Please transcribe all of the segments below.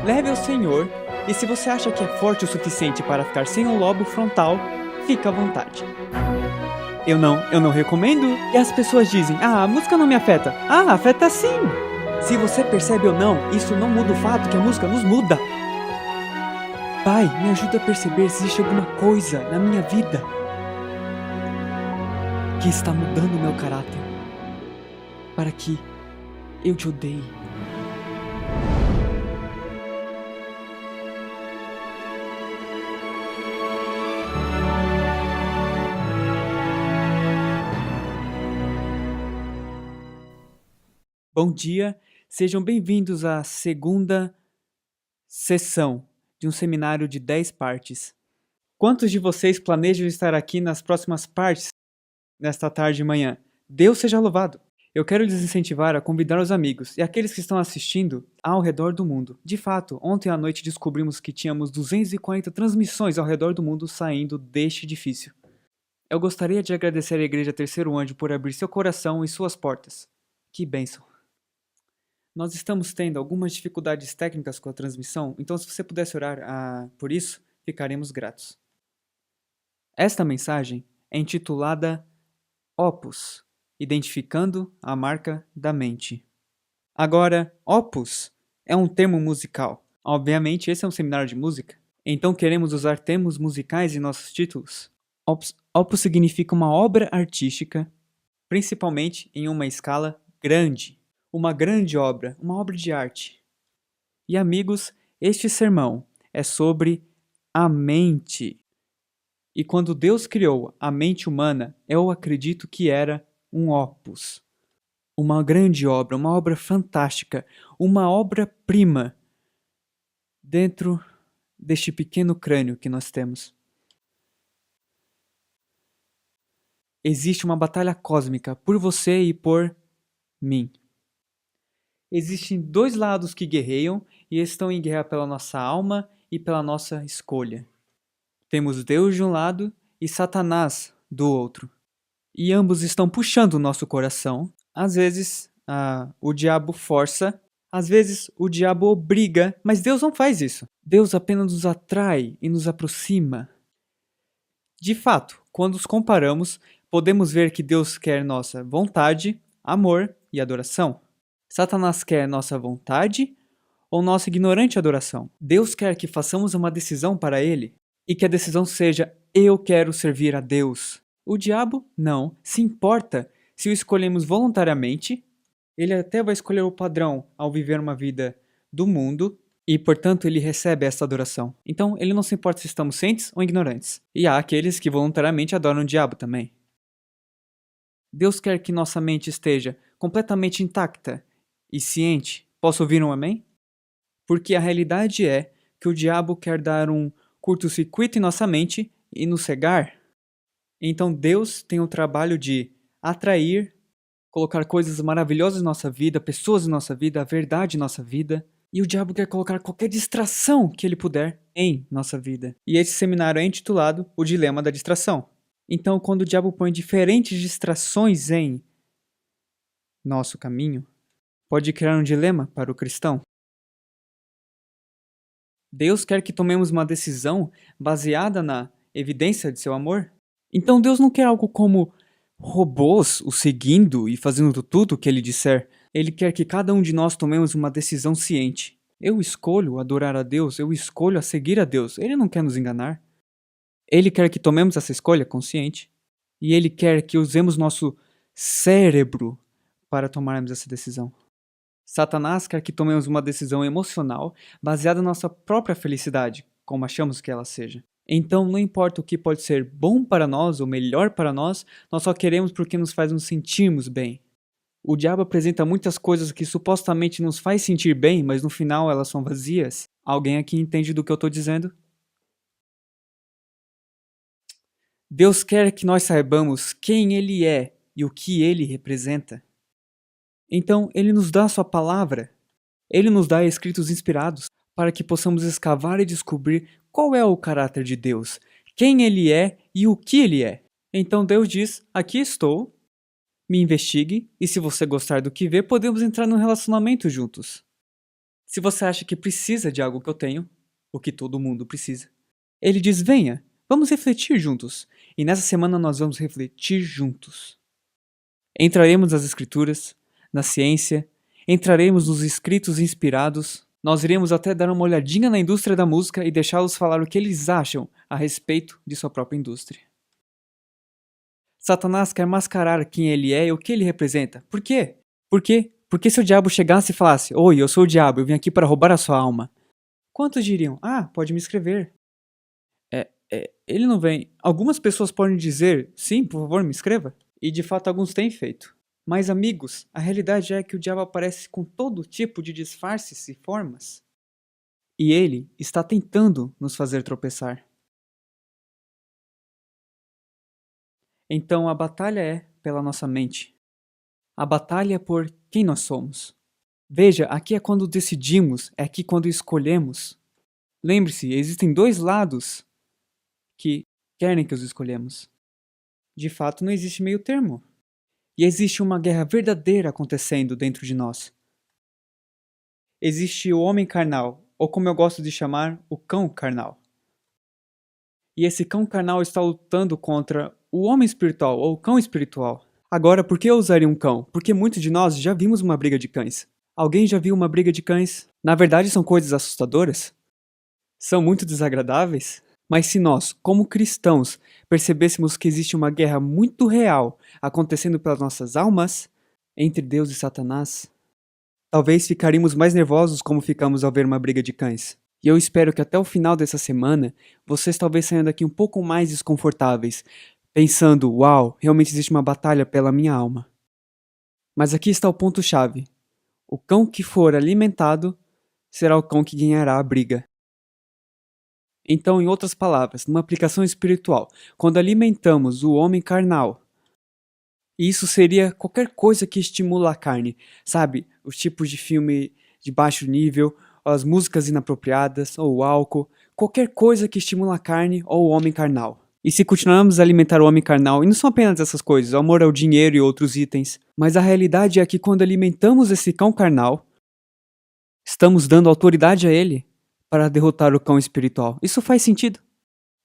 leve ao Senhor, e se você acha que é forte o suficiente para ficar sem o lobo frontal, fica à vontade. Eu não recomendo. E as pessoas dizem, a música não me afeta. Afeta sim! Se você percebe ou não, isso não muda o fato que a música nos muda. Pai, me ajuda a perceber se existe alguma coisa na minha vida que está mudando o meu caráter, para que eu te odeie. Bom dia, sejam bem-vindos à segunda sessão de um seminário de 10 partes. Quantos de vocês planejam estar aqui nas próximas partes nesta tarde e manhã? Deus seja louvado! Eu quero lhes incentivar a convidar os amigos e aqueles que estão assistindo ao redor do mundo. De fato, ontem à noite descobrimos que tínhamos 240 transmissões ao redor do mundo saindo deste edifício. Eu gostaria de agradecer à Igreja Terceiro Anjo por abrir seu coração e suas portas. Que bênção! Nós estamos tendo algumas dificuldades técnicas com a transmissão, então se você pudesse orar por isso, ficaremos gratos. Esta mensagem é intitulada Opus, identificando a marca da mente. Agora, opus é um termo musical. Obviamente, esse é um seminário de música, então queremos usar termos musicais em nossos títulos. Opus significa uma obra artística, principalmente em uma escala grande. Uma grande obra, uma obra de arte. E amigos, este sermão é sobre a mente. E quando Deus criou a mente humana, eu acredito que era um opus. Uma grande obra, uma obra fantástica, uma obra-prima dentro deste pequeno crânio que nós temos. Existe uma batalha cósmica por você e por mim. Existem dois lados que guerreiam e estão em guerra pela nossa alma e pela nossa escolha. Temos Deus de um lado e Satanás do outro. E ambos estão puxando o nosso coração. Às vezes, o diabo força, às vezes o diabo obriga, mas Deus não faz isso. Deus apenas nos atrai e nos aproxima. De fato, quando os comparamos, podemos ver que Deus quer nossa vontade, amor e adoração. Satanás quer nossa vontade ou nossa ignorante adoração? Deus quer que façamos uma decisão para Ele e que a decisão seja eu quero servir a Deus. O diabo não se importa se o escolhemos voluntariamente. Ele até vai escolher o padrão ao viver uma vida do mundo e, portanto, ele recebe essa adoração. Então, ele não se importa se estamos cientes ou ignorantes. E há aqueles que voluntariamente adoram o diabo também. Deus quer que nossa mente esteja completamente intacta e ciente. Posso ouvir um amém? Porque a realidade é que o diabo quer dar um curto-circuito em nossa mente e nos cegar. Então Deus tem o trabalho de atrair, colocar coisas maravilhosas em nossa vida, pessoas em nossa vida, a verdade em nossa vida. E o diabo quer colocar qualquer distração que ele puder em nossa vida. E esse seminário é intitulado O Dilema da Distração. Então, quando o diabo põe diferentes distrações em nosso caminho, pode criar um dilema para o cristão. Deus quer que tomemos uma decisão baseada na evidência de seu amor. Então Deus não quer algo como robôs o seguindo e fazendo tudo o que ele disser. Ele quer que cada um de nós tomemos uma decisão ciente. Eu escolho adorar a Deus, eu escolho a seguir a Deus. Ele não quer nos enganar. Ele quer que tomemos essa escolha consciente. E ele quer que usemos nosso cérebro para tomarmos essa decisão. Satanás quer que tomemos uma decisão emocional baseada na nossa própria felicidade, como achamos que ela seja. Então, não importa o que pode ser bom para nós ou melhor para nós só queremos porque nos faz nos sentirmos bem. O diabo apresenta muitas coisas que supostamente nos faz sentir bem, mas no final elas são vazias. Alguém aqui entende do que eu estou dizendo? Deus quer que nós saibamos quem Ele é e o que Ele representa. Então, Ele nos dá a sua palavra. Ele nos dá escritos inspirados para que possamos escavar e descobrir qual é o caráter de Deus, quem Ele é e o que Ele é. Então Deus diz, aqui estou, me investigue e se você gostar do que vê, podemos entrar num relacionamento juntos. Se você acha que precisa de algo que eu tenho, o que todo mundo precisa, ele diz: venha, vamos refletir juntos. E nessa semana nós vamos refletir juntos. Entraremos nas escrituras, na ciência, entraremos nos escritos inspirados, nós iremos até dar uma olhadinha na indústria da música e deixá-los falar o que eles acham a respeito de sua própria indústria. Satanás quer mascarar quem ele é e o que ele representa. Por quê? Porque se o diabo chegasse e falasse: oi, eu sou o diabo, eu vim aqui para roubar a sua alma. Quantos diriam: ah, pode me escrever? Ele não vem. Algumas pessoas podem dizer: sim, por favor, me escreva. E de fato alguns têm feito. Mas amigos, a realidade é que o diabo aparece com todo tipo de disfarces e formas. E ele está tentando nos fazer tropeçar. Então a batalha é pela nossa mente. A batalha é por quem nós somos. Veja, aqui é quando decidimos, é aqui quando escolhemos. Lembre-se, existem dois lados que querem que os escolhemos. De fato, não existe meio termo. E existe uma guerra verdadeira acontecendo dentro de nós. Existe o homem carnal, ou como eu gosto de chamar, o cão carnal. E esse cão carnal está lutando contra o homem espiritual, ou o cão espiritual. Agora, por que eu usaria um cão? Porque muitos de nós já vimos uma briga de cães. Alguém já viu uma briga de cães? Na verdade, são coisas assustadoras? São muito desagradáveis? Mas se nós, como cristãos, percebêssemos que existe uma guerra muito real acontecendo pelas nossas almas, entre Deus e Satanás, talvez ficaríamos mais nervosos como ficamos ao ver uma briga de cães. E eu espero que até o final dessa semana, vocês talvez saiam daqui um pouco mais desconfortáveis, pensando: uau, realmente existe uma batalha pela minha alma. Mas aqui está o ponto-chave. O cão que for alimentado será o cão que ganhará a briga. Então, em outras palavras, numa aplicação espiritual, quando alimentamos o homem carnal, isso seria qualquer coisa que estimula a carne, sabe? Os tipos de filme de baixo nível, as músicas inapropriadas, ou o álcool, qualquer coisa que estimula a carne ou o homem carnal. E se continuarmos a alimentar o homem carnal, e não são apenas essas coisas, o amor ao dinheiro e outros itens, mas a realidade é que quando alimentamos esse cão carnal, estamos dando autoridade a ele para derrotar o cão espiritual. Isso faz sentido.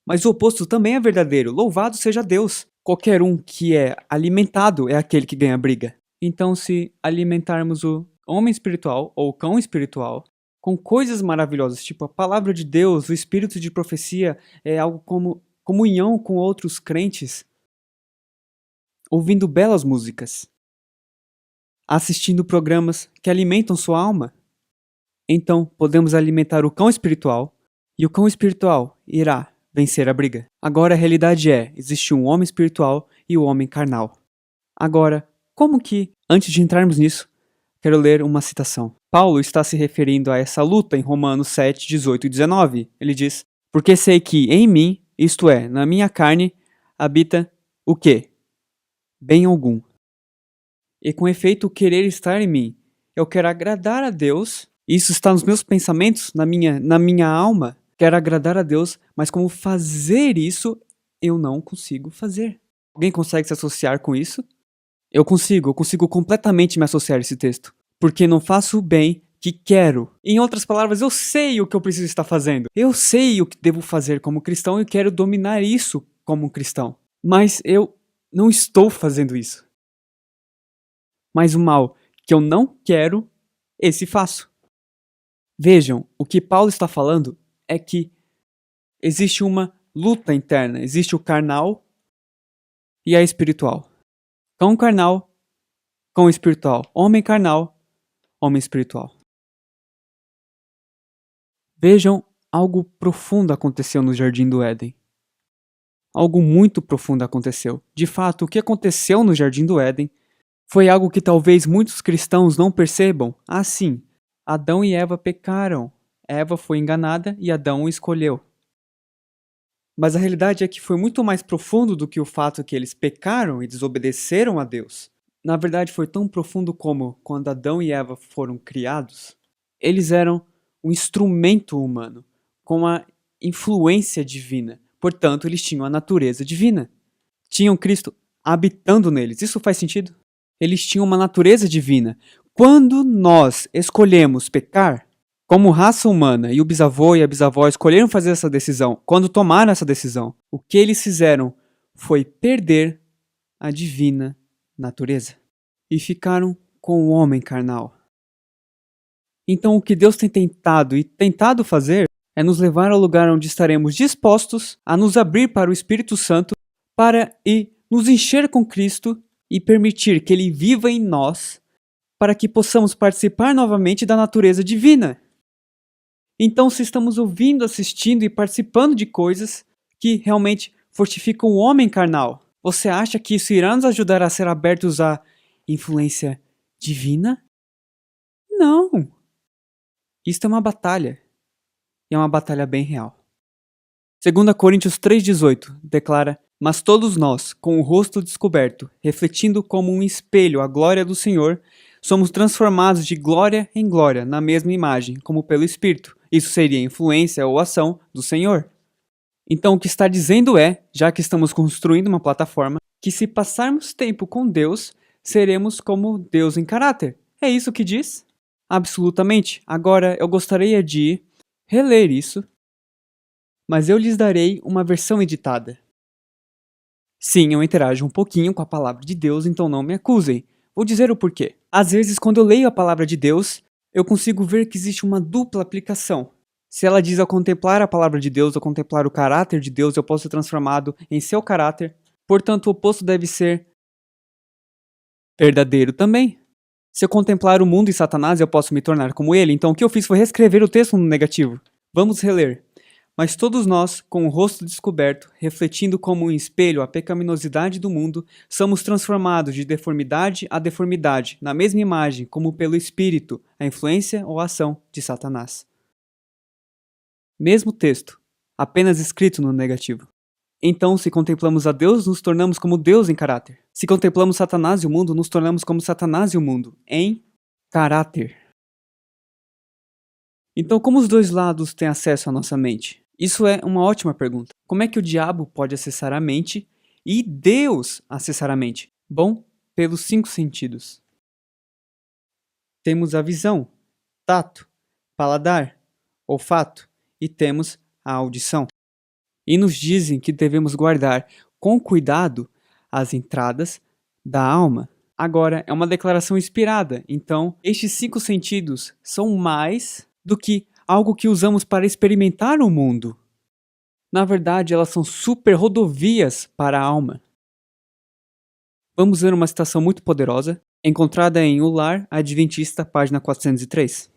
Mas o oposto também é verdadeiro. Louvado seja Deus. Qualquer um que é alimentado é aquele que ganha a briga. Então, se alimentarmos o homem espiritual ou o cão espiritual com coisas maravilhosas, tipo a palavra de Deus, o espírito de profecia, é algo como comunhão com outros crentes, ouvindo belas músicas, assistindo programas que alimentam sua alma, então podemos alimentar o cão espiritual e o cão espiritual irá vencer a briga. Agora a realidade é, existe um homem espiritual e o homem carnal. Agora, como que, antes de entrarmos nisso, quero ler uma citação. Paulo está se referindo a essa luta em Romanos 7, 18 e 19. Ele diz: porque sei que em mim, isto é, na minha carne, habita o quê? Bem algum. E com efeito, o querer estar em mim. Eu quero agradar a Deus. Isso está nos meus pensamentos, na minha alma. Quero agradar a Deus, mas como fazer isso, eu não consigo fazer. Alguém consegue se associar com isso? Eu consigo completamente me associar a esse texto. Porque não faço o bem que quero. Em outras palavras, eu sei o que eu preciso estar fazendo. Eu sei o que devo fazer como cristão e quero dominar isso como cristão. Mas eu não estou fazendo isso. Mas o mal que eu não quero, esse faço. Vejam, o que Paulo está falando é que existe uma luta interna. Existe o carnal e a espiritual. Cão carnal, cão espiritual. Homem carnal, homem espiritual. Vejam, algo profundo aconteceu no Jardim do Éden. Algo muito profundo aconteceu. De fato, o que aconteceu no Jardim do Éden foi algo que talvez muitos cristãos não percebam. Ah, sim, Adão e Eva pecaram. Eva foi enganada e Adão o escolheu. Mas a realidade é que foi muito mais profundo do que o fato que eles pecaram e desobedeceram a Deus. Na verdade, foi tão profundo como quando Adão e Eva foram criados, eles eram um instrumento humano, com a influência divina. Portanto, eles tinham a natureza divina. Tinham Cristo habitando neles. Isso faz sentido? Eles tinham uma natureza divina. Quando nós escolhemos pecar, Como raça humana e o bisavô e a bisavó escolheram fazer essa decisão, quando tomaram essa decisão, o que eles fizeram foi perder a divina natureza e ficaram com o homem carnal. Então, o que Deus tem tentado fazer é nos levar ao lugar onde estaremos dispostos a nos abrir para o Espírito Santo para nos encher com Cristo e permitir que Ele viva em nós para que possamos participar novamente da natureza divina. Então, se estamos ouvindo, assistindo e participando de coisas que realmente fortificam o homem carnal, você acha que isso irá nos ajudar a ser abertos à influência divina? Não! Isto é uma batalha. E é uma batalha bem real. 2 Coríntios 3,18 declara: Mas todos nós, com o rosto descoberto, refletindo como um espelho a glória do Senhor, somos transformados de glória em glória na mesma imagem, como pelo Espírito. Isso seria influência ou ação do Senhor. Então o que está dizendo é, já que estamos construindo uma plataforma, que se passarmos tempo com Deus, seremos como Deus em caráter. É isso que diz? Absolutamente. Agora eu gostaria de reler isso, mas eu lhes darei uma versão editada. Sim, eu interajo um pouquinho com a palavra de Deus, então não me acusem. Vou dizer o porquê. Às vezes, quando eu leio a palavra de Deus, eu consigo ver que existe uma dupla aplicação. Se ela diz ao contemplar a palavra de Deus, ao contemplar o caráter de Deus, eu posso ser transformado em seu caráter. Portanto, o oposto deve ser verdadeiro também. Se eu contemplar o mundo e Satanás, eu posso me tornar como ele. Então o que eu fiz foi reescrever o texto no negativo. Vamos reler. Mas todos nós, com o rosto descoberto, refletindo como um espelho a pecaminosidade do mundo, somos transformados de deformidade a deformidade, na mesma imagem, como pelo Espírito, a influência ou a ação de Satanás. Mesmo texto, apenas escrito no negativo. Então, se contemplamos a Deus, nos tornamos como Deus em caráter. Se contemplamos Satanás e o mundo, nos tornamos como Satanás e o mundo, em caráter. Então, como os dois lados têm acesso à nossa mente? Isso é uma ótima pergunta. Como é que o diabo pode acessar a mente e Deus acessar a mente? Bom, pelos 5 sentidos. Temos a visão, tato, paladar, olfato e temos a audição. E nos dizem que devemos guardar com cuidado as entradas da alma. Agora, é uma declaração inspirada, então estes 5 sentidos são mais do que algo que usamos para experimentar o mundo. Na verdade, elas são super rodovias para a alma. Vamos ver uma citação muito poderosa, encontrada em O Lar Adventista, página 403.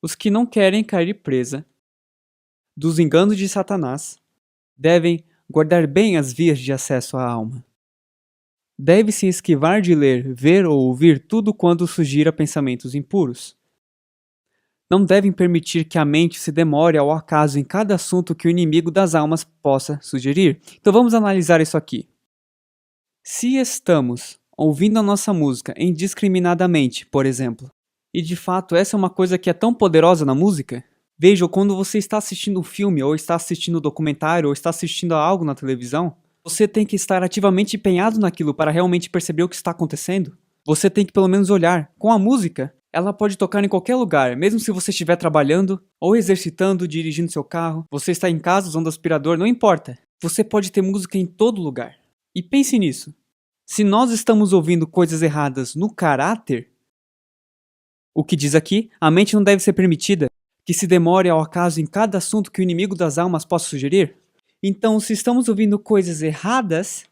Os que não querem cair presa dos enganos de Satanás devem guardar bem as vias de acesso à alma. Deve-se esquivar de ler, ver ou ouvir tudo quando sugira pensamentos impuros. Não devem permitir que a mente se demore ao acaso em cada assunto que o inimigo das almas possa sugerir. Então vamos analisar isso aqui. Se estamos ouvindo a nossa música indiscriminadamente, por exemplo, e de fato essa é uma coisa que é tão poderosa na música, veja, quando você está assistindo um filme, ou está assistindo um documentário, ou está assistindo a algo na televisão, você tem que estar ativamente empenhado naquilo para realmente perceber o que está acontecendo. Você tem que pelo menos olhar. Com a música, ela pode tocar em qualquer lugar, mesmo se você estiver trabalhando, ou exercitando, dirigindo seu carro, você está em casa usando aspirador, não importa. Você pode ter música em todo lugar. E pense nisso. Se nós estamos ouvindo coisas erradas no caráter, o que diz aqui, a mente não deve ser permitida que se demore ao acaso em cada assunto que o inimigo das almas possa sugerir. Então, se estamos ouvindo coisas erradas,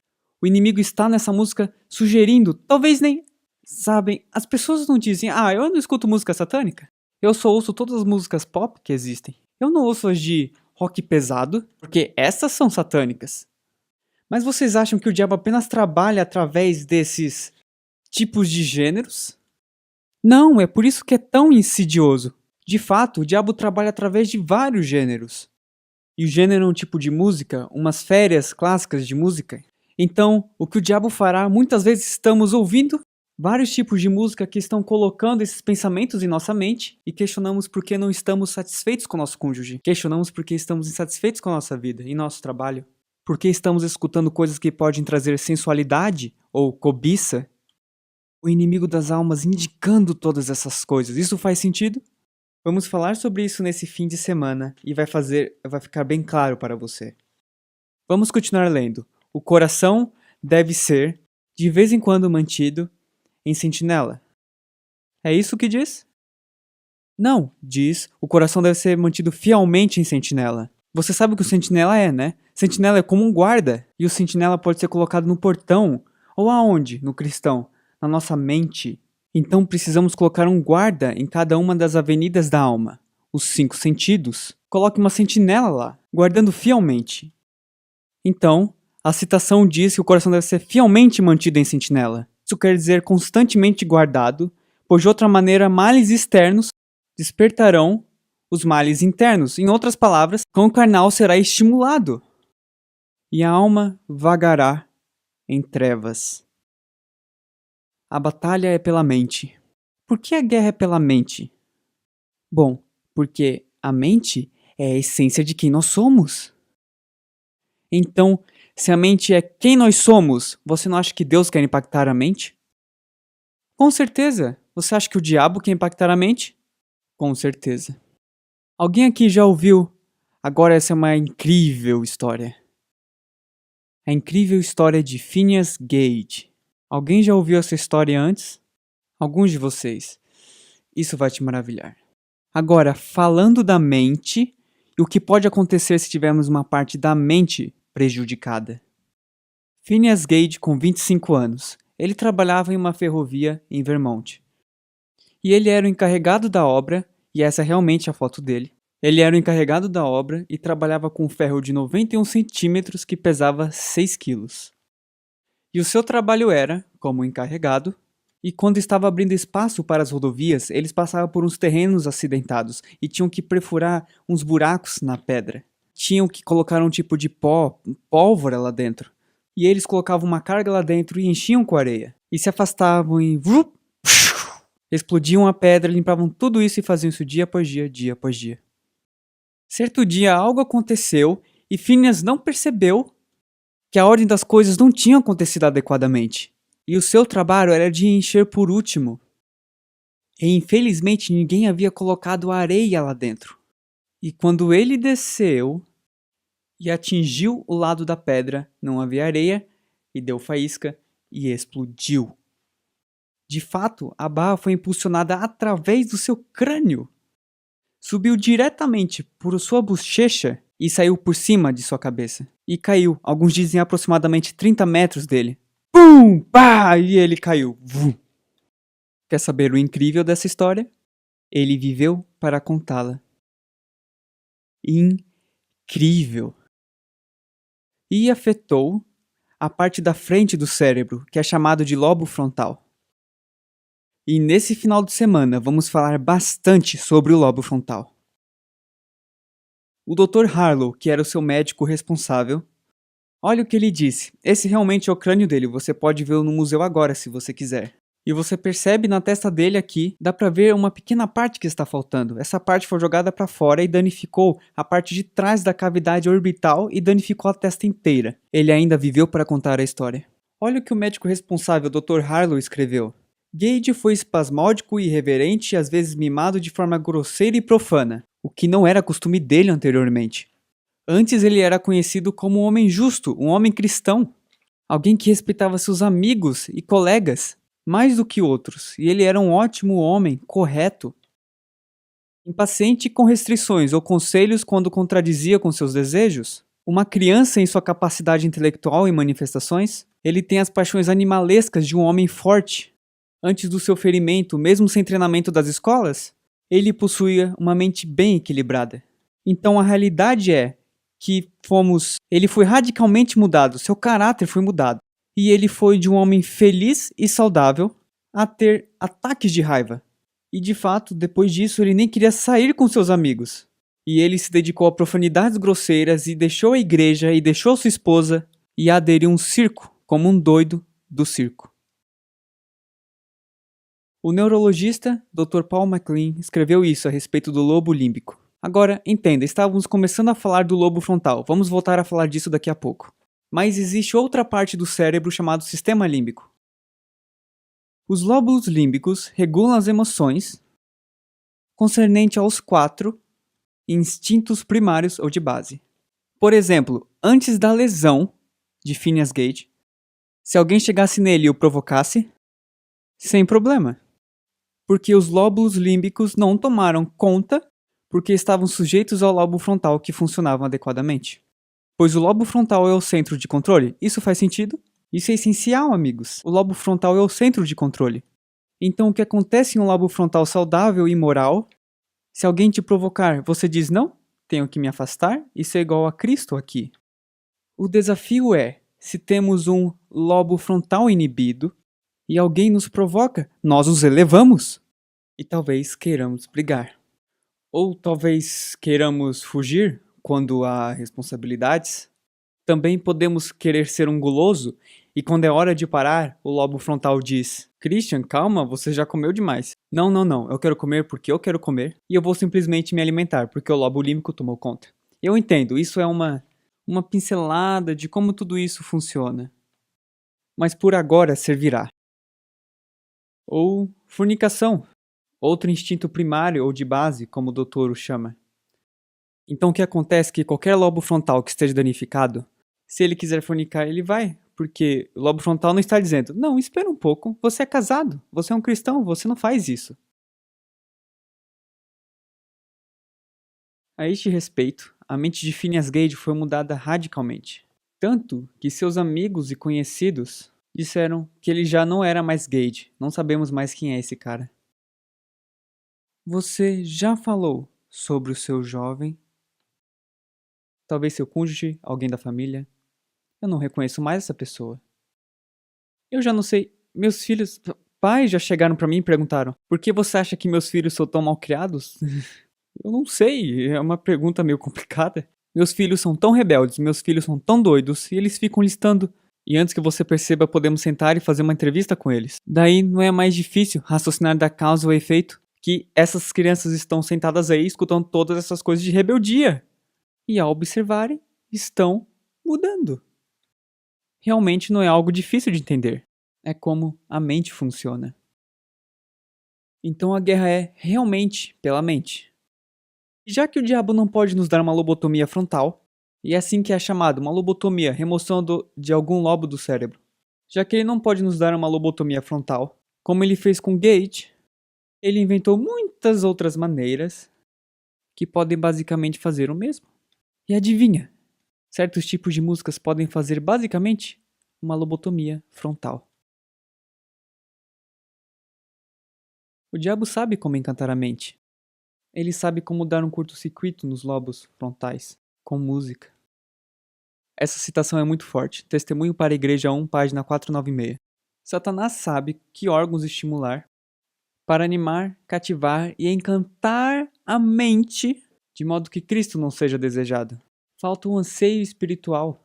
o inimigo está nessa música sugerindo, talvez nem... Sabem, as pessoas não dizem, eu não escuto música satânica. Eu só ouço todas as músicas pop que existem. Eu não ouço as de rock pesado, porque essas são satânicas. Mas vocês acham que o diabo apenas trabalha através desses tipos de gêneros? Não, é por isso que é tão insidioso. De fato, o diabo trabalha através de vários gêneros. E o gênero é um tipo de música, umas férias clássicas de música. Então, o que o diabo fará, muitas vezes estamos ouvindo vários tipos de música que estão colocando esses pensamentos em nossa mente e questionamos por que não estamos satisfeitos com o nosso cônjuge. Questionamos por que estamos insatisfeitos com a nossa vida e nosso trabalho. Por que estamos escutando coisas que podem trazer sensualidade ou cobiça. O inimigo das almas indicando todas essas coisas. Isso faz sentido? Vamos falar sobre isso nesse fim de semana e vai ficar bem claro para você. Vamos continuar lendo. O coração deve ser, de vez em quando, mantido em sentinela. É isso que diz? Não, diz, o coração deve ser mantido fielmente em sentinela. Você sabe o que o sentinela é, né? Sentinela é como um guarda, e o sentinela pode ser colocado no portão, ou aonde, no cristão? Na nossa mente. Então precisamos colocar um guarda em cada uma das avenidas da alma, os 5 sentidos. Coloque uma sentinela lá, guardando fielmente. Então, a citação diz que o coração deve ser fielmente mantido em sentinela. Isso quer dizer constantemente guardado, pois de outra maneira males externos despertarão os males internos. Em outras palavras, o cão carnal será estimulado e a alma vagará em trevas. A batalha é pela mente. Por que a guerra é pela mente? Bom, porque a mente é a essência de quem nós somos. Então, se a mente é quem nós somos, você não acha que Deus quer impactar a mente? Com certeza. Você acha que o diabo quer impactar a mente? Com certeza. Alguém aqui já ouviu? Agora essa é uma incrível história. A incrível história de Phineas Gage. Alguém já ouviu essa história antes? Alguns de vocês. Isso vai te maravilhar. Agora, falando da mente e o que pode acontecer se tivermos uma parte da mente prejudicada. Phineas Gage, com 25 anos, ele trabalhava em uma ferrovia em Vermont. E ele era o encarregado da obra, e essa é realmente a foto dele. Ele era o encarregado da obra e trabalhava com um ferro de 91 centímetros que pesava 6 quilos. E o seu trabalho era, como encarregado, e quando estava abrindo espaço para as rodovias, eles passavam por uns terrenos acidentados e tinham que perfurar uns buracos na pedra. Tinham que colocar um tipo de pólvora lá dentro. E eles colocavam uma carga lá dentro e enchiam com areia. E se afastavam e... explodiam a pedra, limpavam tudo isso e faziam isso dia após dia, dia após dia. Certo dia algo aconteceu e Phineas não percebeu que a ordem das coisas não tinha acontecido adequadamente. E o seu trabalho era de encher por último. E infelizmente ninguém havia colocado areia lá dentro. E quando ele desceu e atingiu o lado da pedra, não havia areia, e deu faísca e explodiu. De fato, a barra foi impulsionada através do seu crânio. Subiu diretamente por sua bochecha e saiu por cima de sua cabeça. E caiu, alguns dizem aproximadamente 30 metros dele. Pum! Pá! E ele caiu. Vum. Quer saber o incrível dessa história? Ele viveu para contá-la. Incrível! E afetou a parte da frente do cérebro, que é chamado de lobo frontal. E nesse final de semana vamos falar bastante sobre o lobo frontal. O Dr. Harlow, que era o seu médico responsável, olha o que ele disse. Esse realmente é o crânio dele, você pode vê-lo no museu agora se você quiser. E você percebe na testa dele aqui, dá pra ver uma pequena parte que está faltando. Essa parte foi jogada para fora e danificou a parte de trás da cavidade orbital e danificou a testa inteira. Ele ainda viveu para contar a história. Olha o que o médico responsável, Dr. Harlow, escreveu. Gage foi espasmódico e irreverente e às vezes mimado de forma grosseira e profana, o que não era costume dele anteriormente. Antes ele era conhecido como um homem justo, um homem cristão, alguém que respeitava seus amigos e colegas mais do que outros, e ele era um ótimo homem, correto. Impaciente com restrições ou conselhos quando contradizia com seus desejos, uma criança em sua capacidade intelectual e manifestações, ele tem as paixões animalescas de um homem forte. Antes do seu ferimento, mesmo sem treinamento das escolas, ele possuía uma mente bem equilibrada. Então a realidade é que ele foi radicalmente mudado, seu caráter foi mudado. E ele foi de um homem feliz e saudável a ter ataques de raiva. E de fato, depois disso, ele nem queria sair com seus amigos. E ele se dedicou a profanidades grosseiras e deixou a igreja e deixou sua esposa e aderiu a um circo, como um doido do circo. O neurologista Dr. Paul MacLean escreveu isso a respeito do lobo límbico. Agora, entenda, estávamos começando a falar do lobo frontal, vamos voltar a falar disso daqui a pouco. Mas existe outra parte do cérebro chamado sistema límbico. Os lóbulos límbicos regulam as emoções concernente aos 4 instintos primários ou de base. Por exemplo, antes da lesão de Phineas Gage, se alguém chegasse nele e o provocasse, sem problema, porque os lóbulos límbicos não tomaram conta porque estavam sujeitos ao lobo frontal que funcionavam adequadamente. Pois o lobo frontal é o centro de controle. Isso faz sentido? Isso é essencial, amigos. O lobo frontal é o centro de controle. Então, o que acontece em um lobo frontal saudável e moral? Se alguém te provocar, você diz não? Tenho que me afastar e ser igual a Cristo aqui. O desafio é, se temos um lobo frontal inibido e alguém nos provoca, nós os elevamos. E talvez queiramos brigar. Ou talvez queiramos fugir quando há responsabilidades. Também podemos querer ser um guloso e quando é hora de parar, o lobo frontal diz: Christian, calma, você já comeu demais. Não, não, não, eu quero comer porque eu quero comer e eu vou simplesmente me alimentar porque o lobo límbico tomou conta. Eu entendo, isso é uma pincelada de como tudo isso funciona. Mas por agora servirá. Ou fornicação, outro instinto primário ou de base, como o doutor o chama. Então o que acontece é que qualquer lobo frontal que esteja danificado, se ele quiser fornicar, ele vai, porque o lobo frontal não está dizendo, não, espera um pouco, você é casado, você é um cristão, você não faz isso. A este respeito, a mente de Phineas Gage foi mudada radicalmente. Tanto que seus amigos e conhecidos disseram que ele já não era mais Gage, não sabemos mais quem é esse cara. Você já falou sobre o seu jovem? Talvez seu cônjuge, alguém da família? Eu não reconheço mais essa pessoa. Eu já não sei. Meus filhos. Pais já chegaram pra mim e perguntaram: por que você acha que meus filhos são tão mal criados? Eu não sei, é uma pergunta meio complicada. Meus filhos são tão rebeldes, meus filhos são tão doidos, e eles ficam listando. E antes que você perceba, podemos sentar e fazer uma entrevista com eles. Daí não é mais difícil raciocinar da causa ou efeito que essas crianças estão sentadas aí escutando todas essas coisas de rebeldia. E ao observarem, estão mudando. Realmente não é algo difícil de entender. É como a mente funciona. Então a guerra é realmente pela mente. E já que o diabo não pode nos dar uma lobotomia frontal, e é assim que é chamado, uma lobotomia, remoção de algum lobo do cérebro. Já que ele não pode nos dar uma lobotomia frontal, como ele fez com Gage, ele inventou muitas outras maneiras que podem basicamente fazer o mesmo. E adivinha? Certos tipos de músicas podem fazer basicamente uma lobotomia frontal. O diabo sabe como encantar a mente. Ele sabe como dar um curto-circuito nos lobos frontais, com música. Essa citação é muito forte. Testemunho para a Igreja 1, página 496. Satanás sabe que órgãos estimular para animar, cativar e encantar a mente de modo que Cristo não seja desejado. Falta um anseio espiritual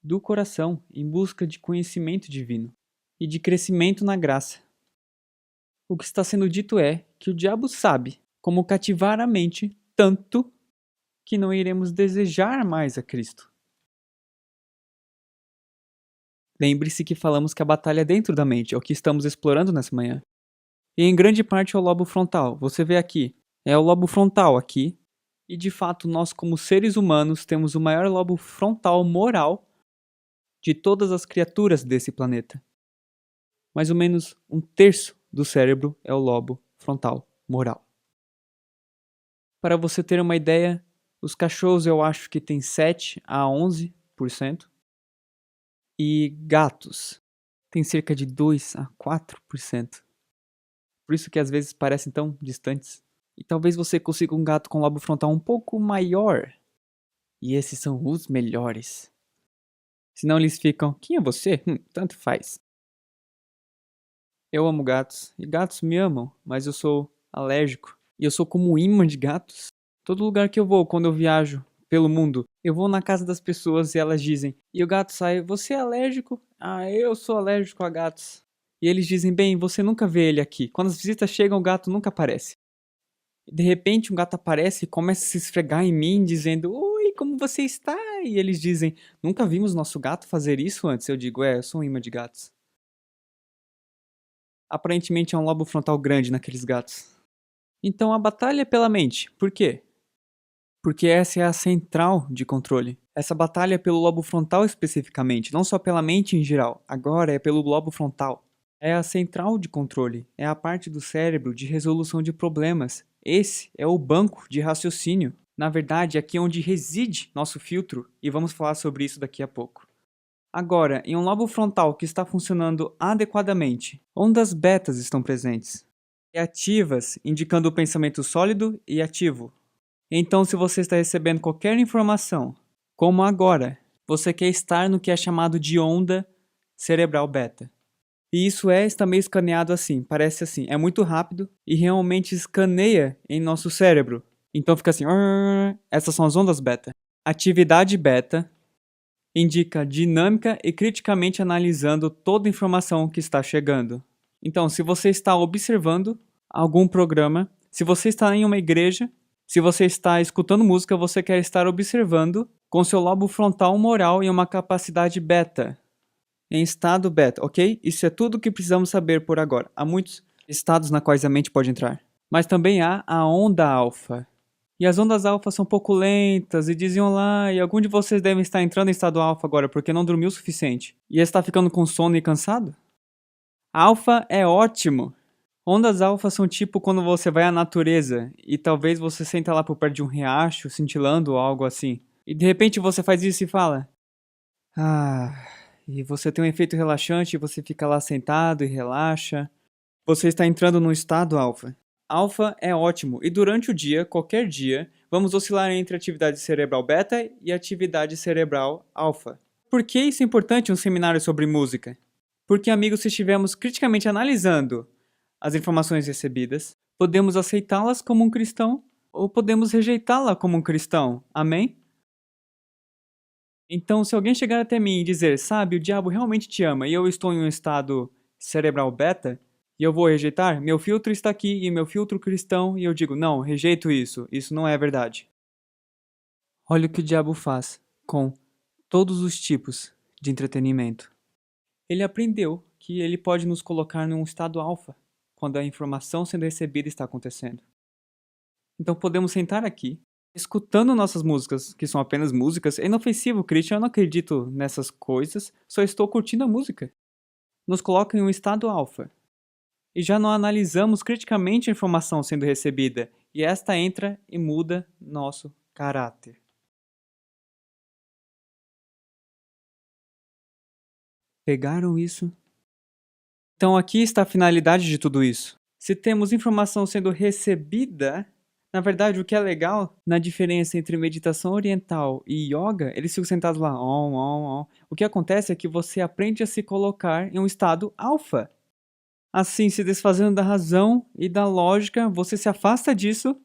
do coração em busca de conhecimento divino e de crescimento na graça. O que está sendo dito é que o diabo sabe como cativar a mente tanto que não iremos desejar mais a Cristo. Lembre-se que falamos que a batalha é dentro da mente, é o que estamos explorando nessa manhã. E em grande parte é o lobo frontal. Você vê aqui, é o lobo frontal aqui. E de fato, nós como seres humanos temos o maior lobo frontal moral de todas as criaturas desse planeta. Mais ou menos 1/3 do cérebro é o lobo frontal moral. Para você ter uma ideia, os cachorros eu acho que tem 7 a 11%. E gatos tem cerca de 2 a 4%. Por isso que às vezes parecem tão distantes. E talvez você consiga um gato com lobo frontal um pouco maior. E esses são os melhores. Senão eles ficam, quem é você? Tanto faz. Eu amo gatos. E gatos me amam, mas eu sou alérgico. E eu sou como um imã de gatos. Todo lugar que eu vou, quando eu viajo pelo mundo, eu vou na casa das pessoas e elas dizem, e o gato sai, você é alérgico? Ah, eu sou alérgico a gatos. E eles dizem, bem, você nunca vê ele aqui. Quando as visitas chegam, o gato nunca aparece. De repente, um gato aparece e começa a se esfregar em mim, dizendo, oi, como você está? E eles dizem, nunca vimos nosso gato fazer isso antes. Eu digo, eu sou um imã de gatos. Aparentemente é um lobo frontal grande naqueles gatos. Então a batalha é pela mente. Por quê? Porque essa é a central de controle. Essa batalha é pelo lobo frontal especificamente, não só pela mente em geral. Agora é pelo lobo frontal. É a central de controle, é a parte do cérebro de resolução de problemas. Esse é o banco de raciocínio. Na verdade, aqui é onde reside nosso filtro, e vamos falar sobre isso daqui a pouco. Agora, em um lobo frontal que está funcionando adequadamente, ondas betas estão presentes e ativas, indicando o pensamento sólido e ativo. Então, se você está recebendo qualquer informação, como agora, você quer estar no que é chamado de onda cerebral beta. E isso está meio escaneado assim, parece assim, é muito rápido e realmente escaneia em nosso cérebro. Então fica assim, essas são as ondas beta. Atividade beta indica dinâmica e criticamente analisando toda a informação que está chegando. Então, se você está observando algum programa, se você está em uma igreja, se você está escutando música, você quer estar observando com seu lobo frontal moral em uma capacidade beta, em estado beta, ok? Isso é tudo que precisamos saber por agora. Há muitos estados na quais a mente pode entrar. Mas também há a onda alfa. E as ondas alfa são um pouco lentas e diziam lá, e algum de vocês devem estar entrando em estado alfa agora porque não dormiu o suficiente. E está ficando com sono e cansado? Alfa é ótimo. Ondas alfa são tipo quando você vai à natureza e talvez você senta lá por perto de um riacho, cintilando ou algo assim. E de repente você faz isso e fala: e você tem um efeito relaxante, você fica lá sentado e relaxa. Você está entrando no estado alfa. Alfa é ótimo e durante o dia, qualquer dia, vamos oscilar entre atividade cerebral beta e atividade cerebral alfa. Por que isso é importante em um seminário sobre música? Porque, amigos, se estivermos criticamente analisando as informações recebidas, podemos aceitá-las como um cristão ou podemos rejeitá-la como um cristão. Amém? Então, se alguém chegar até mim e dizer, sabe, o diabo realmente te ama e eu estou em um estado cerebral beta, e eu vou rejeitar, meu filtro está aqui e meu filtro cristão, e eu digo, não, rejeito isso não é verdade. Olha o que o diabo faz com todos os tipos de entretenimento. Ele aprendeu que ele pode nos colocar num estado alfa, quando a informação sendo recebida está acontecendo. Então podemos sentar aqui, escutando nossas músicas, que são apenas músicas. É inofensivo, Christian, eu não acredito nessas coisas, só estou curtindo a música. Nos coloca em um estado alfa. E já não analisamos criticamente a informação sendo recebida, e esta entra e muda nosso caráter. Pegaram isso? Então aqui está a finalidade de tudo isso. Se temos informação sendo recebida, na verdade o que é legal na diferença entre meditação oriental e yoga, eles ficam sentados lá, O que acontece é que você aprende a se colocar em um estado alfa. Assim, se desfazendo da razão e da lógica, você se afasta disso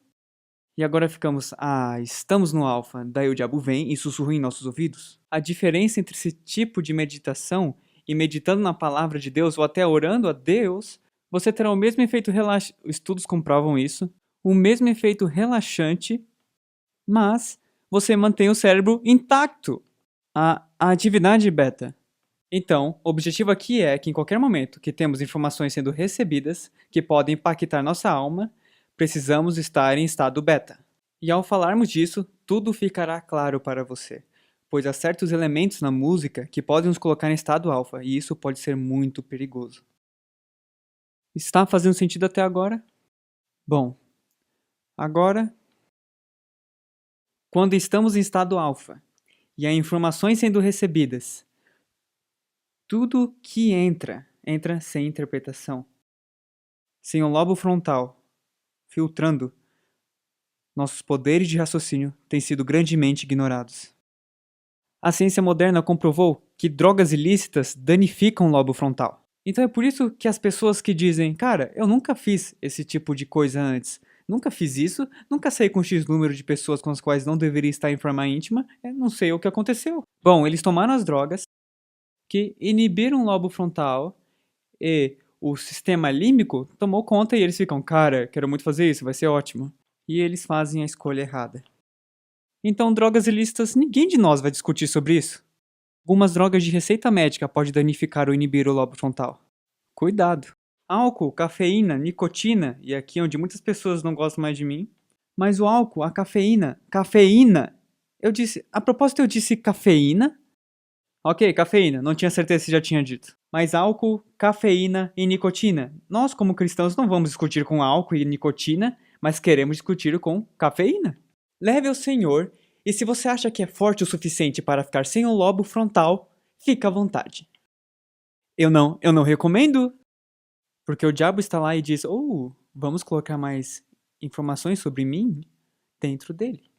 e agora ficamos, estamos no alfa. Daí o diabo vem e sussurra em nossos ouvidos. A diferença entre esse tipo de meditação e meditando na palavra de Deus ou até orando a Deus, você terá o mesmo efeito relaxante, estudos comprovam isso, o mesmo efeito relaxante, mas você mantém o cérebro intacto. A atividade beta. Então, o objetivo aqui é que em qualquer momento que temos informações sendo recebidas que podem impactar nossa alma, precisamos estar em estado beta. E ao falarmos disso, tudo ficará claro para você, pois há certos elementos na música que podem nos colocar em estado alfa, e isso pode ser muito perigoso. Está fazendo sentido até agora? Bom, agora, quando estamos em estado alfa e há informações sendo recebidas, tudo que entra sem interpretação, sem o lobo frontal filtrando, nossos poderes de raciocínio têm sido grandemente ignorados. A ciência moderna comprovou que drogas ilícitas danificam o lobo frontal. Então é por isso que as pessoas que dizem, cara, eu nunca fiz esse tipo de coisa antes, nunca fiz isso, nunca saí com X número de pessoas com as quais não deveria estar em forma íntima, não sei o que aconteceu. Bom, eles tomaram as drogas que inibiram o lobo frontal e o sistema límbico tomou conta e eles ficam, cara, quero muito fazer isso, vai ser ótimo. E eles fazem a escolha errada. Então, drogas ilícitas, ninguém de nós vai discutir sobre isso. Algumas drogas de receita médica podem danificar ou inibir o lobo frontal. Cuidado! Álcool, cafeína, nicotina, e aqui é onde muitas pessoas não gostam mais de mim. Mas o álcool, a cafeína, a propósito eu disse cafeína. Ok, cafeína, não tinha certeza se já tinha dito. Mas álcool, cafeína e nicotina. Nós, como cristãos, não vamos discutir com álcool e nicotina, mas queremos discutir com cafeína. Leve ao Senhor, e se você acha que é forte o suficiente para ficar sem o lobo frontal, fica à vontade. Eu não recomendo, porque o diabo está lá e diz, vamos colocar mais informações sobre mim dentro dele.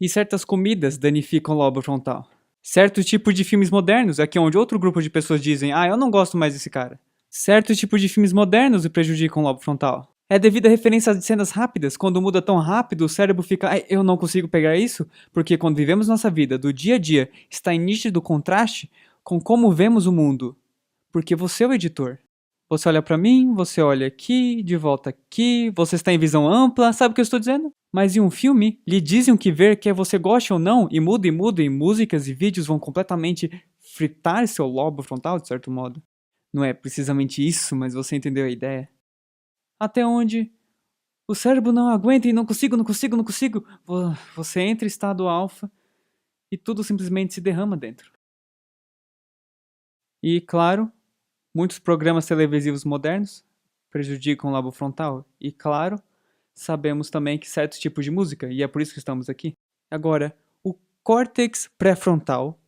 E certas comidas danificam o lobo frontal. Certo tipo de filmes modernos, aqui é onde outro grupo de pessoas dizem, eu não gosto mais desse cara. Certo tipo de filmes modernos prejudicam o lobo frontal. É devido à referência de cenas rápidas, quando muda tão rápido, o cérebro fica, eu não consigo pegar isso, porque quando vivemos nossa vida do dia a dia, está em nítido contraste com como vemos o mundo. Porque você é o editor. Você olha pra mim, você olha aqui, de volta aqui, você está em visão ampla, sabe o que eu estou dizendo? Mas em um filme, lhe dizem o que ver, quer você goste ou não, e muda, e músicas e vídeos vão completamente fritar seu lobo frontal, de certo modo. Não é precisamente isso, mas você entendeu a ideia. Até onde o cérebro não aguenta e não consigo. Você entra em estado alfa e tudo simplesmente se derrama dentro. E, claro, muitos programas televisivos modernos prejudicam o lobo frontal. E, claro, sabemos também que certos tipos de música, e é por isso que estamos aqui. Agora, o córtex pré-frontal,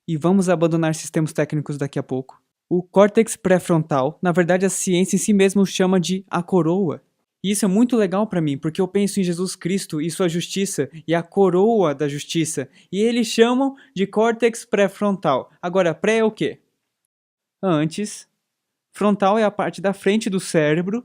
e vamos abandonar sistemas técnicos daqui a pouco. O córtex pré-frontal, na verdade a ciência em si mesma o chama de a coroa. E isso é muito legal para mim, porque eu penso em Jesus Cristo e sua justiça, e a coroa da justiça, e eles chamam de córtex pré-frontal. Agora, pré é o quê? Antes. Frontal é a parte da frente do cérebro,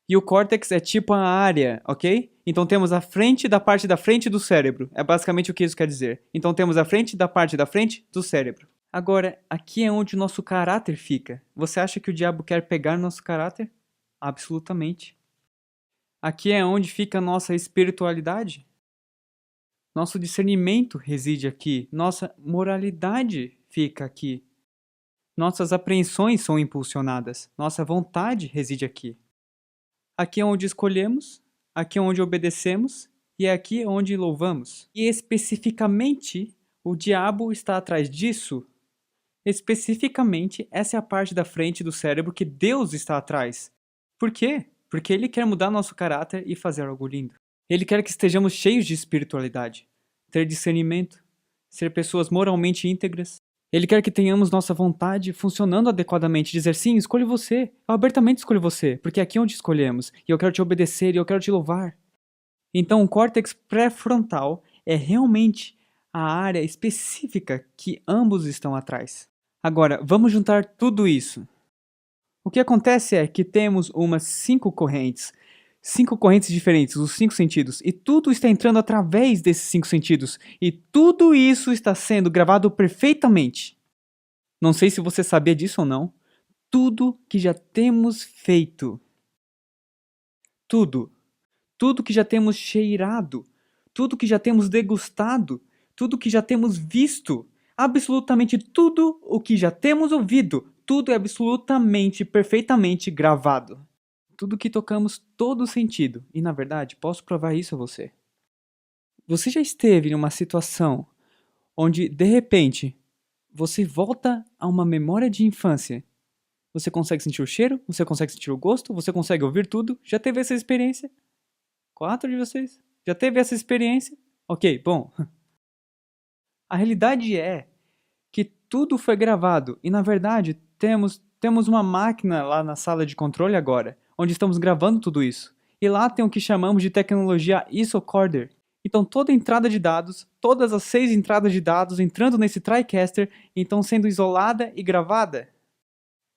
e o córtex é tipo a área, ok? Então temos a frente da parte da frente do cérebro. É basicamente o que isso quer dizer. Então temos a frente da parte da frente do cérebro. Agora, aqui é onde o nosso caráter fica. Você acha que o diabo quer pegar nosso caráter? Absolutamente. Aqui é onde fica a nossa espiritualidade. Nosso discernimento reside aqui. Nossa moralidade fica aqui. Nossas apreensões são impulsionadas. Nossa vontade reside aqui. Aqui é onde escolhemos, aqui é onde obedecemos e é aqui onde louvamos. E especificamente, o diabo está atrás disso. Especificamente, essa é a parte da frente do cérebro que Deus está atrás. Por quê? Porque ele quer mudar nosso caráter e fazer algo lindo. Ele quer que estejamos cheios de espiritualidade, ter discernimento, ser pessoas moralmente íntegras. Ele quer que tenhamos nossa vontade funcionando adequadamente, dizer sim, escolho você, eu abertamente escolho você, porque é aqui onde escolhemos, e eu quero te obedecer e eu quero te louvar. Então o córtex pré-frontal é realmente a área específica que ambos estão atrás. Agora, vamos juntar tudo isso. O que acontece é que temos umas 5 correntes diferentes, os 5 sentidos, e tudo está entrando através desses 5 sentidos, e tudo isso está sendo gravado perfeitamente. Não sei se você sabia disso ou não. Tudo que já temos feito, tudo que já temos cheirado, tudo que já temos degustado, tudo que já temos visto, absolutamente tudo o que já temos ouvido, tudo é absolutamente, perfeitamente gravado. Tudo que tocamos, todo sentido. E na verdade, posso provar isso a você. Você já esteve em uma situação onde, de repente, você volta a uma memória de infância? Você consegue sentir o cheiro? Você consegue sentir o gosto? Você consegue ouvir tudo? Já teve essa experiência? 4 de vocês? Já teve essa experiência? Ok, bom. A realidade é que tudo foi gravado e, na verdade, temos uma máquina lá na sala de controle agora, onde estamos gravando tudo isso. E lá tem o que chamamos de tecnologia ISO-Corder. Então toda entrada de dados, todas as 6 entradas de dados entrando nesse TriCaster, estão sendo isolada e gravada.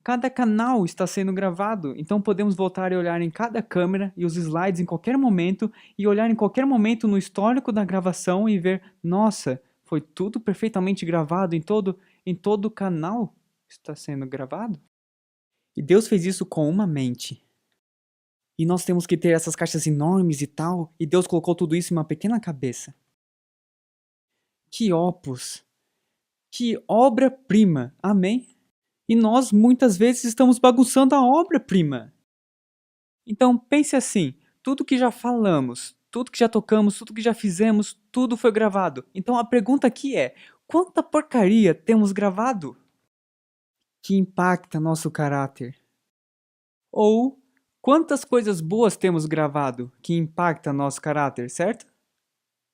Cada canal está sendo gravado, então podemos voltar e olhar em cada câmera e os slides em qualquer momento e olhar em qualquer momento no histórico da gravação e ver, nossa, foi tudo perfeitamente gravado em todo canal está sendo gravado. E Deus fez isso com uma mente. E nós temos que ter essas caixas enormes e tal, e Deus colocou tudo isso em uma pequena cabeça. Que opus! Que obra-prima! Amém? E nós, muitas vezes, estamos bagunçando a obra-prima. Então, pense assim, tudo que já falamos, tudo que já tocamos, tudo que já fizemos, tudo foi gravado. Então a pergunta aqui é, quanta porcaria temos gravado que impacta nosso caráter? Ou quantas coisas boas temos gravado que impacta nosso caráter, certo?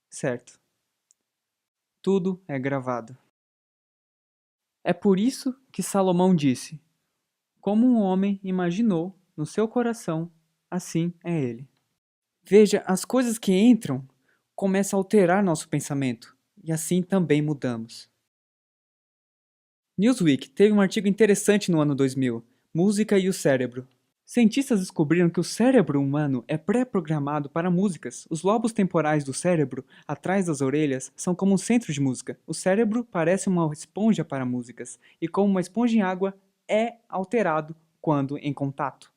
Certo. Tudo é gravado. É por isso que Salomão disse: como um homem imaginou no seu coração, assim é ele. Veja, as coisas que entram começam a alterar nosso pensamento, e assim também mudamos. Newsweek teve um artigo interessante no ano 2000, Música e o Cérebro. Cientistas descobriram que o cérebro humano é pré-programado para músicas. Os lobos temporais do cérebro, atrás das orelhas, são como um centro de música. O cérebro parece uma esponja para músicas, e como uma esponja em água, é alterado quando em contato.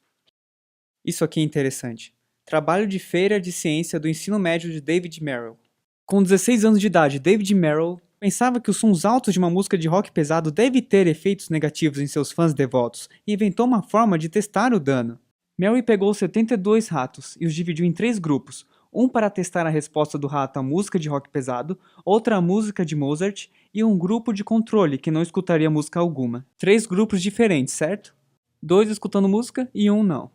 Isso aqui é interessante. Trabalho de feira de ciência do ensino médio de David Merrill. Com 16 anos de idade, David Merrill pensava que os sons altos de uma música de rock pesado devem ter efeitos negativos em seus fãs devotos e inventou uma forma de testar o dano. Merrill pegou 72 ratos e os dividiu em 3 grupos, um para testar a resposta do rato à música de rock pesado, outra à música de Mozart e um grupo de controle que não escutaria música alguma. 3 grupos diferentes, certo? 2 escutando música e 1 não.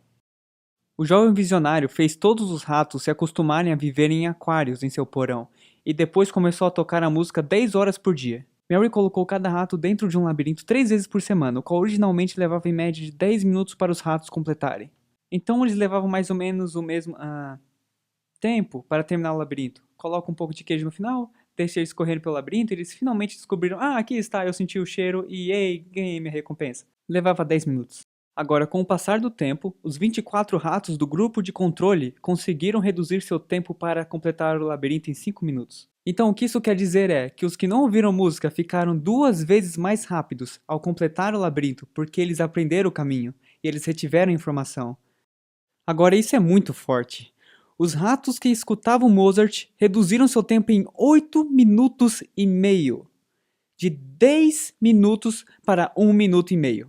O jovem visionário fez todos os ratos se acostumarem a viver em aquários em seu porão, e depois começou a tocar a música 10 horas por dia. Mary colocou cada rato dentro de um labirinto 3 vezes por semana, o qual originalmente levava em média de 10 minutos para os ratos completarem. Então eles levavam mais ou menos o mesmo tempo para terminar o labirinto. Coloca um pouco de queijo no final, deixa eles correrem pelo labirinto e eles finalmente descobriram: aqui está, eu senti o cheiro e ei, ganhei minha recompensa. Levava 10 minutos. Agora, com o passar do tempo, os 24 ratos do grupo de controle conseguiram reduzir seu tempo para completar o labirinto em 5 minutos. Então, o que isso quer dizer é que os que não ouviram música ficaram 2 vezes mais rápidos ao completar o labirinto porque eles aprenderam o caminho e eles retiveram a informação. Agora, isso é muito forte. Os ratos que escutavam Mozart reduziram seu tempo em 8 minutos e meio. De 10 minutos para 1 minuto e meio.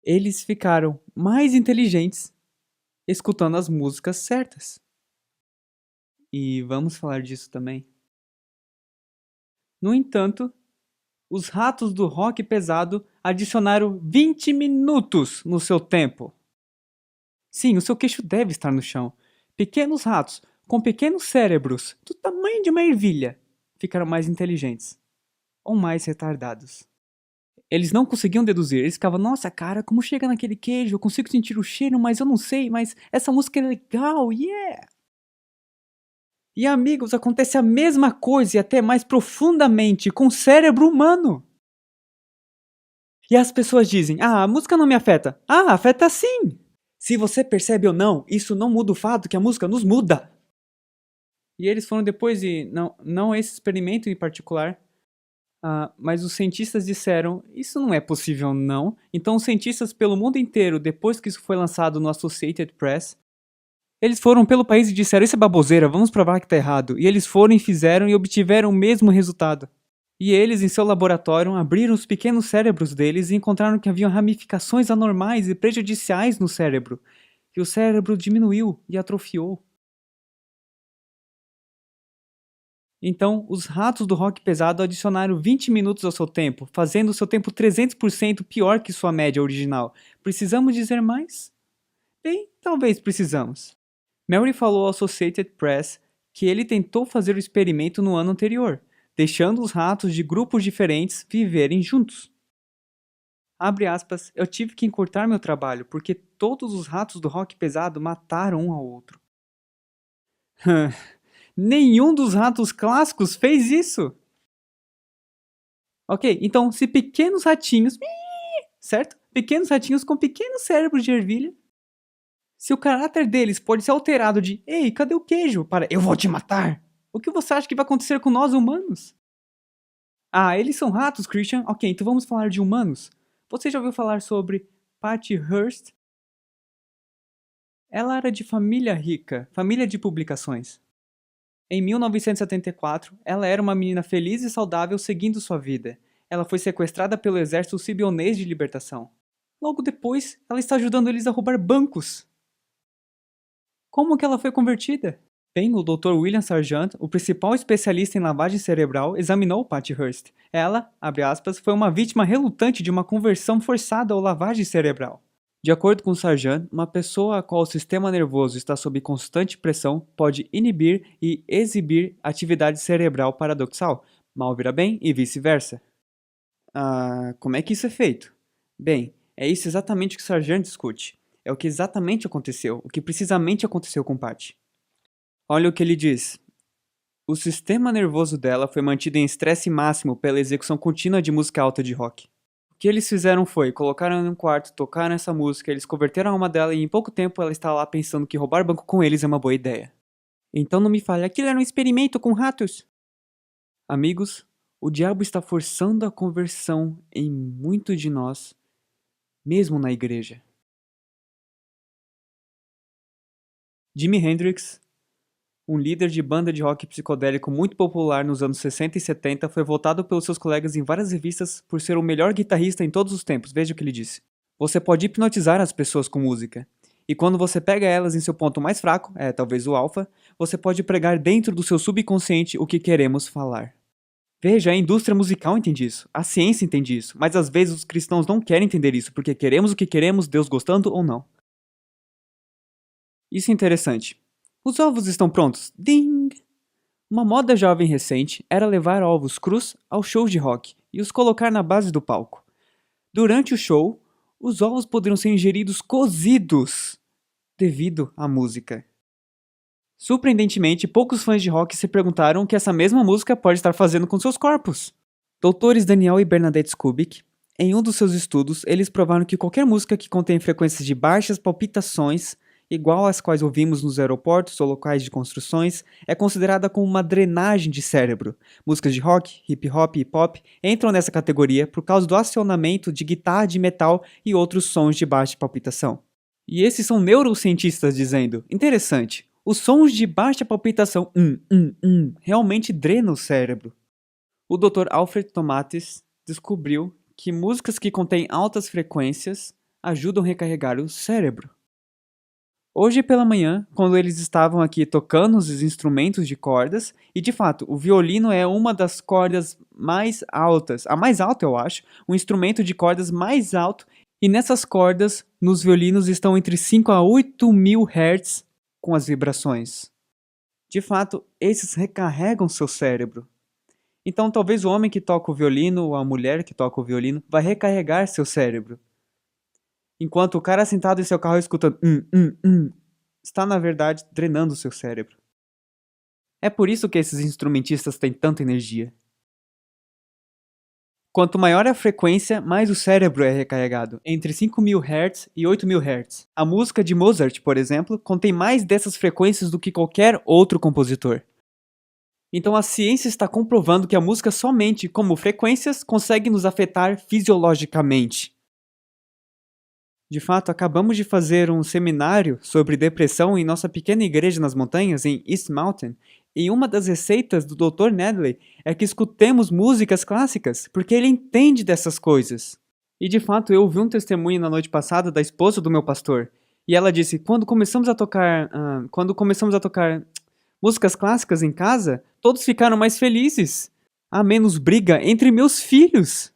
Eles ficaram mais inteligentes escutando as músicas certas. E vamos falar disso também. No entanto, os ratos do rock pesado adicionaram 20 minutos no seu tempo. Sim, o seu queixo deve estar no chão. Pequenos ratos, com pequenos cérebros, do tamanho de uma ervilha, ficaram mais inteligentes. Ou mais retardados. Eles não conseguiam deduzir, eles ficavam, nossa cara, como chega naquele queijo, eu consigo sentir o cheiro, mas eu não sei, mas essa música é legal, yeah! E amigos, acontece a mesma coisa e até mais profundamente com o cérebro humano. E as pessoas dizem, a música não me afeta. Afeta sim! Se você percebe ou não, isso não muda o fato que a música nos muda. E eles foram depois de, não esse experimento em particular, mas os cientistas disseram, isso não é possível não. Então os cientistas pelo mundo inteiro, depois que isso foi lançado no Associated Press, eles foram pelo país e disseram, isso é baboseira, vamos provar que tá errado. E eles foram e fizeram e obtiveram o mesmo resultado. E eles, em seu laboratório, abriram os pequenos cérebros deles e encontraram que haviam ramificações anormais e prejudiciais no cérebro. E o cérebro diminuiu e atrofiou. Então, os ratos do rock pesado adicionaram 20 minutos ao seu tempo, fazendo o seu tempo 300% pior que sua média original. Precisamos dizer mais? Bem, talvez precisamos. Mary falou ao Associated Press que ele tentou fazer o experimento no ano anterior, deixando os ratos de grupos diferentes viverem juntos. Abre aspas, eu tive que encurtar meu trabalho porque todos os ratos do rock pesado mataram um ao outro. Nenhum dos ratos clássicos fez isso. Ok, então se pequenos ratinhos, certo? Pequenos ratinhos com pequenos cérebros de ervilha, se o caráter deles pode ser alterado de ei, cadê o queijo? Para eu vou te matar. O que você acha que vai acontecer com nós humanos? Eles são ratos, Christian? Ok, então vamos falar de humanos. Você já ouviu falar sobre Patty Hearst? Ela era de família rica, família de publicações. Em 1974, ela era uma menina feliz e saudável seguindo sua vida. ela foi sequestrada pelo exército sibionês de libertação. Logo depois, ela está ajudando eles a roubar bancos. Como que ela foi convertida? Bem, o Dr. William Sargent, o principal especialista em lavagem cerebral, examinou Patty Hearst. Ela, abre aspas, foi uma vítima relutante de uma conversão forçada ou lavagem cerebral. De acordo com Sargent, uma pessoa a qual o sistema nervoso está sob constante pressão pode inibir e exibir atividade cerebral paradoxal, mal vira bem e vice-versa. Como é que isso é feito? Bem, é isso exatamente que Sargent discute. É o que exatamente aconteceu, o que precisamente aconteceu com Patty. Olha o que ele diz. O sistema nervoso dela foi mantido em estresse máximo pela execução contínua de música alta de rock. O que eles fizeram foi, colocaram ela em um quarto, tocaram essa música, eles converteram a alma dela e em pouco tempo ela está lá pensando que roubar banco com eles é uma boa ideia. Então não me fale, aquilo era um experimento com ratos. Amigos, o diabo está forçando a conversão em muito de nós, mesmo na igreja. Jimi Hendrix, um líder de banda de rock psicodélico muito popular nos anos 60 e 70, foi votado pelos seus colegas em várias revistas por ser o melhor guitarrista em todos os tempos. Veja o que ele disse. Você pode hipnotizar as pessoas com música. E quando você pega elas em seu ponto mais fraco, talvez o alfa, você pode pregar dentro do seu subconsciente o que queremos falar. Veja, a indústria musical entende isso, a ciência entende isso, mas às vezes os cristãos não querem entender isso, porque queremos o que queremos, Deus gostando ou não. Isso é interessante. Os ovos estão prontos? Ding! Uma moda jovem recente era levar ovos crus aos shows de rock e os colocar na base do palco. Durante o show, os ovos poderiam ser ingeridos cozidos devido à música. Surpreendentemente, poucos fãs de rock se perguntaram o que essa mesma música pode estar fazendo com seus corpos. Doutores Daniel e Bernadette Skubick, em um dos seus estudos, eles provaram que qualquer música que contém frequências de baixas palpitações, igual às quais ouvimos nos aeroportos ou locais de construções, é considerada como uma drenagem de cérebro. Músicas de rock, hip hop e pop entram nessa categoria por causa do acionamento de guitarra de metal e outros sons de baixa palpitação. E esses são neurocientistas dizendo, interessante, os sons de baixa palpitação realmente drenam o cérebro. O Dr. Alfred Tomatis descobriu que músicas que contêm altas frequências ajudam a recarregar o cérebro. Hoje pela manhã, quando eles estavam aqui tocando os instrumentos de cordas, e de fato, o violino é uma das cordas mais altas, a mais alta eu acho, um instrumento de cordas mais alto, e nessas cordas, nos violinos estão entre 5 a 8 mil Hz com as vibrações. De fato, esses recarregam seu cérebro. Então talvez o homem que toca o violino ou a mulher que toca o violino vai recarregar seu cérebro. Enquanto o cara sentado em seu carro escutando está na verdade drenando seu cérebro. É por isso que esses instrumentistas têm tanta energia. Quanto maior a frequência, mais o cérebro é recarregado, entre 5.000 Hz e 8.000 Hz. A música de Mozart, por exemplo, contém mais dessas frequências do que qualquer outro compositor. Então a ciência está comprovando que a música somente, como frequências, consegue nos afetar fisiologicamente. De fato, acabamos de fazer um seminário sobre depressão em nossa pequena igreja nas montanhas, em East Mountain, e uma das receitas do Dr. Nedley é que escutemos músicas clássicas, porque ele entende dessas coisas. E de fato, eu ouvi um testemunho na noite passada da esposa do meu pastor, e ela disse, quando começamos a tocar músicas clássicas em casa, todos ficaram mais felizes. Há menos briga entre meus filhos.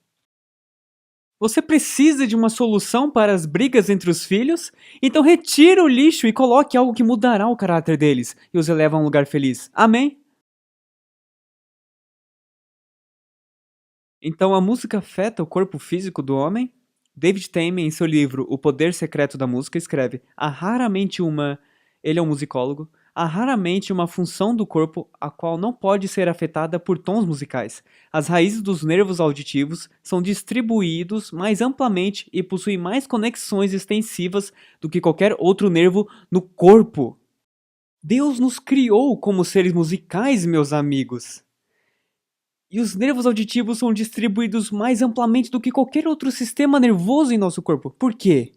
Você precisa de uma solução para as brigas entre os filhos? Então retira o lixo e coloque algo que mudará o caráter deles e os eleva a um lugar feliz. Amém? Então a música afeta o corpo físico do homem? David Tayman, em seu livro O Poder Secreto da Música, escreve: ele é um musicólogo, há raramente uma função do corpo a qual não pode ser afetada por tons musicais. As raízes dos nervos auditivos são distribuídos mais amplamente e possuem mais conexões extensivas do que qualquer outro nervo no corpo. Deus nos criou como seres musicais, meus amigos. E os nervos auditivos são distribuídos mais amplamente do que qualquer outro sistema nervoso em nosso corpo. Por quê?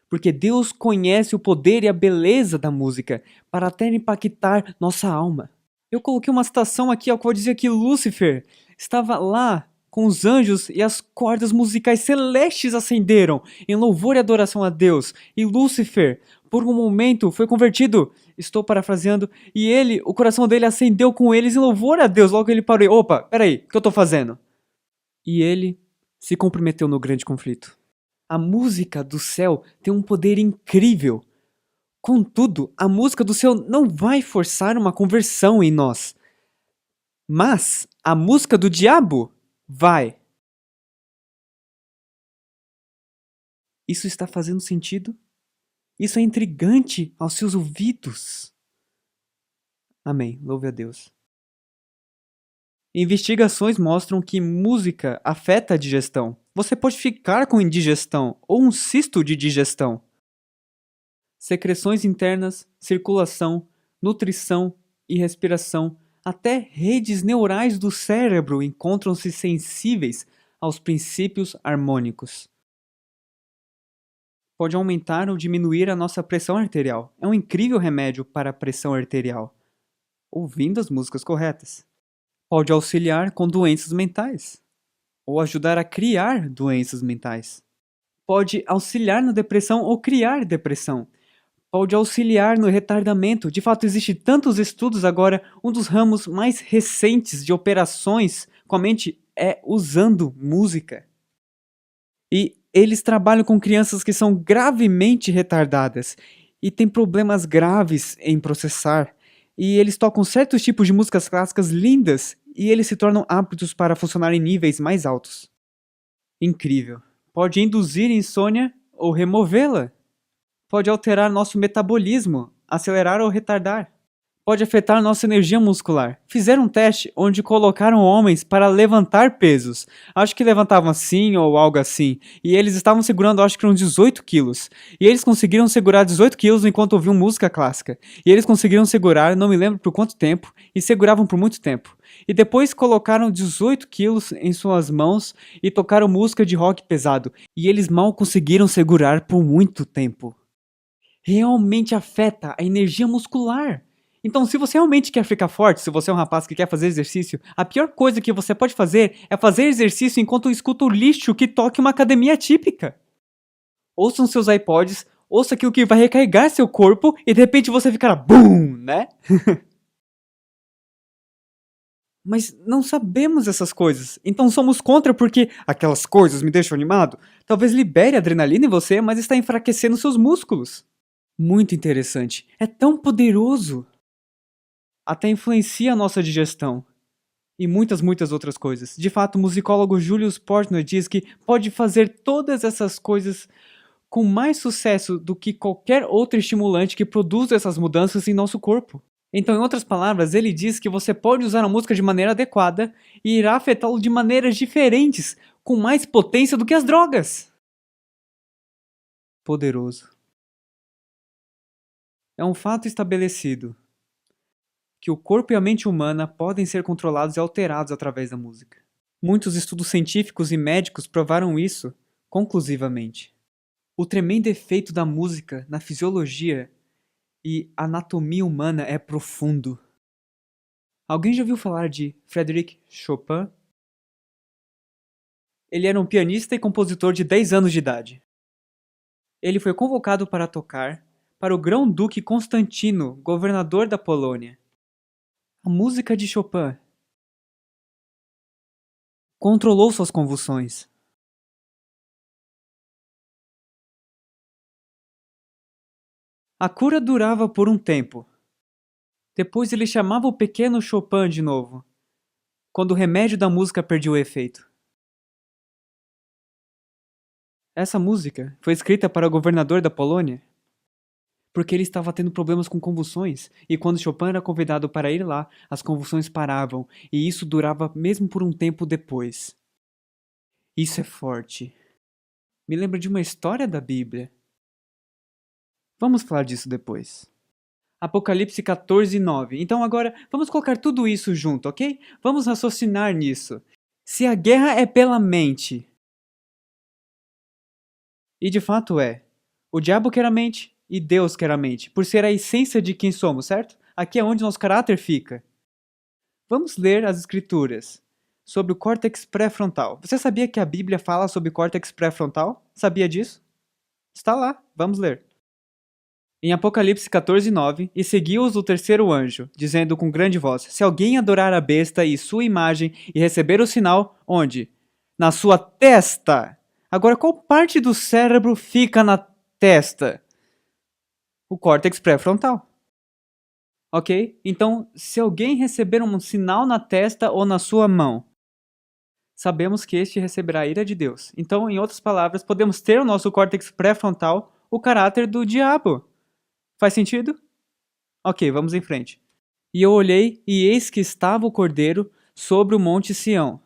Porque Deus conhece o poder e a beleza da música para até impactar nossa alma. Eu coloquei uma citação aqui ao qual dizia que Lúcifer estava lá com os anjos e as cordas musicais celestes acenderam em louvor e adoração a Deus. E Lúcifer, por um momento, foi convertido, estou parafraseando, e ele, o coração dele acendeu com eles em louvor a Deus. Logo ele parou, opa, peraí, o que eu estou fazendo? E ele se comprometeu no grande conflito. A música do céu tem um poder incrível. Contudo, a música do céu não vai forçar uma conversão em nós. Mas a música do diabo vai. Isso está fazendo sentido? Isso é intrigante aos seus ouvidos. Amém. Louve a Deus. Investigações mostram que música afeta a digestão. Você pode ficar com indigestão ou um cisto de digestão. Secreções internas, circulação, nutrição e respiração, até redes neurais do cérebro encontram-se sensíveis aos princípios harmônicos. Pode aumentar ou diminuir a nossa pressão arterial. É um incrível remédio para a pressão arterial, ouvindo as músicas corretas. Pode auxiliar com doenças mentais, ou ajudar a criar doenças mentais. Pode auxiliar na depressão ou criar depressão. Pode auxiliar no retardamento. De fato, existem tantos estudos agora. Um dos ramos mais recentes de operações com a mente é usando música. E eles trabalham com crianças que são gravemente retardadas e têm problemas graves em processar. E eles tocam certos tipos de músicas clássicas lindas e eles se tornam aptos para funcionar em níveis mais altos. Incrível. Pode induzir insônia ou removê-la. Pode alterar nosso metabolismo, acelerar ou retardar. Pode afetar nossa energia muscular. Fizeram um teste onde colocaram homens para levantar pesos. Acho que levantavam assim ou algo assim. E eles estavam segurando, acho que uns 18 quilos. E eles conseguiram segurar 18 quilos enquanto ouviam música clássica. E eles conseguiram segurar, não me lembro por quanto tempo, e seguravam por muito tempo. E depois colocaram 18 quilos em suas mãos e tocaram música de rock pesado. E eles mal conseguiram segurar por muito tempo. Realmente afeta a energia muscular. Então, se você realmente quer ficar forte, se você é um rapaz que quer fazer exercício, a pior coisa que você pode fazer é fazer exercício enquanto escuta o lixo que toca uma academia típica. Ouçam seus iPods, ouça aquilo que vai recarregar seu corpo e de repente você ficará BUM, né? Mas não sabemos essas coisas, então somos contra porque aquelas coisas me deixam animado. Talvez libere adrenalina em você, mas está enfraquecendo seus músculos. Muito interessante. É tão poderoso. Até influencia a nossa digestão. E muitas outras coisas. De fato, o musicólogo Julius Portnoy diz que pode fazer todas essas coisas com mais sucesso do que qualquer outro estimulante que produza essas mudanças em nosso corpo. Então, em outras palavras, ele diz que você pode usar a música de maneira adequada e irá afetá-lo de maneiras diferentes, com mais potência do que as drogas. Poderoso. É um fato estabelecido que o corpo e a mente humana podem ser controlados e alterados através da música. Muitos estudos científicos e médicos provaram isso conclusivamente. O tremendo efeito da música na fisiologia e anatomia humana é profundo. Alguém já ouviu falar de Frédéric Chopin? Ele era um pianista e compositor de 10 anos de idade. Ele foi convocado para tocar para o Grão-Duque Constantino, governador da Polônia. A música de Chopin controlou suas convulsões. A cura durava por um tempo. Depois ele chamava o pequeno Chopin de novo, quando o remédio da música perdia o efeito. Essa música foi escrita para o governador da Polônia porque ele estava tendo problemas com convulsões, e quando Chopin era convidado para ir lá, as convulsões paravam, e isso durava mesmo por um tempo depois. Isso é forte. Me lembra de uma história da Bíblia. Vamos falar disso depois. Apocalipse 14:9. Então agora, vamos colocar tudo isso junto, ok? Vamos raciocinar nisso. Se a guerra é pela mente, e de fato é, o diabo quer a mente, e Deus quer a mente, por ser a essência de quem somos, certo? Aqui é onde nosso caráter fica. Vamos ler as escrituras. sobre o córtex pré-frontal. Você sabia que a Bíblia fala sobre o córtex pré-frontal? Sabia disso? Está lá, vamos ler. Em Apocalipse 14:9, e seguiu-os o terceiro anjo, dizendo com grande voz: Se alguém adorar a besta e sua imagem e receber o sinal, onde? Na sua testa. Agora, qual parte do cérebro fica na testa? O córtex pré-frontal. Ok? Então, se alguém receber um sinal na testa ou na sua mão, sabemos que este receberá a ira de Deus. Então, em outras palavras, podemos ter o nosso córtex pré-frontal o caráter do diabo. Faz sentido? Ok, vamos em frente. E eu olhei, e eis que estava o Cordeiro sobre o monte Sião,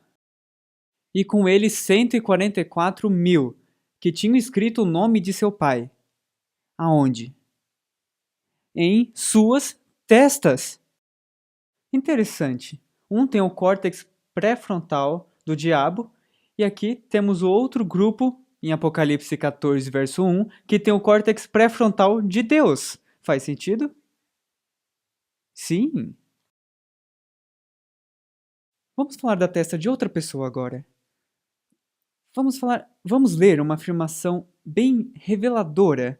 e com ele 144.000, que tinham escrito o nome de seu pai. Aonde? Em suas testas. Interessante. Um tem o córtex pré-frontal do diabo, e aqui temos o outro grupo, em Apocalipse 14, verso 1, que tem o córtex pré-frontal de Deus. Faz sentido? Sim. Vamos falar da testa de outra pessoa agora. Vamos ler uma afirmação bem reveladora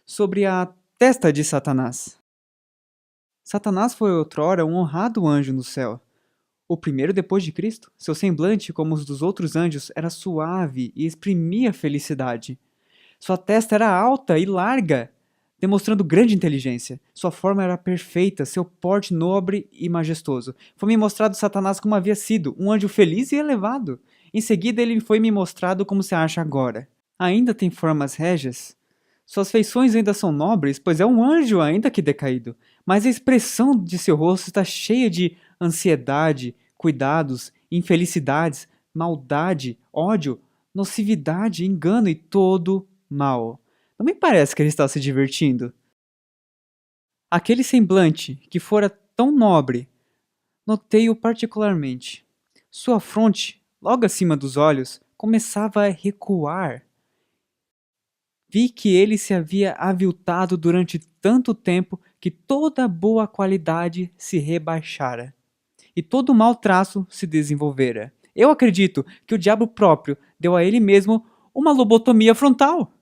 sobre a testa de Satanás. Satanás foi outrora um honrado anjo no céu, o primeiro depois de Cristo. Seu semblante, como os dos outros anjos, era suave e exprimia felicidade. Sua testa era alta e larga, demonstrando grande inteligência. Sua forma era perfeita, seu porte nobre e majestoso. Foi-me mostrado Satanás como havia sido, um anjo feliz e elevado. Em seguida ele foi me mostrado como se acha agora. Ainda tem formas régias. Suas feições ainda são nobres, pois é um anjo ainda que decaído. Mas a expressão de seu rosto está cheia de ansiedade, cuidados, infelicidades, maldade, ódio, nocividade, engano e todo mal. Não me parece que ele está se divertindo. Aquele semblante que fora tão nobre, notei-o particularmente. Sua fronte, logo acima dos olhos, começava a recuar. Vi que ele se havia aviltado durante tanto tempo que toda boa qualidade se rebaixara, e todo mau traço se desenvolvera. Eu acredito que o diabo próprio deu a ele mesmo uma lobotomia frontal.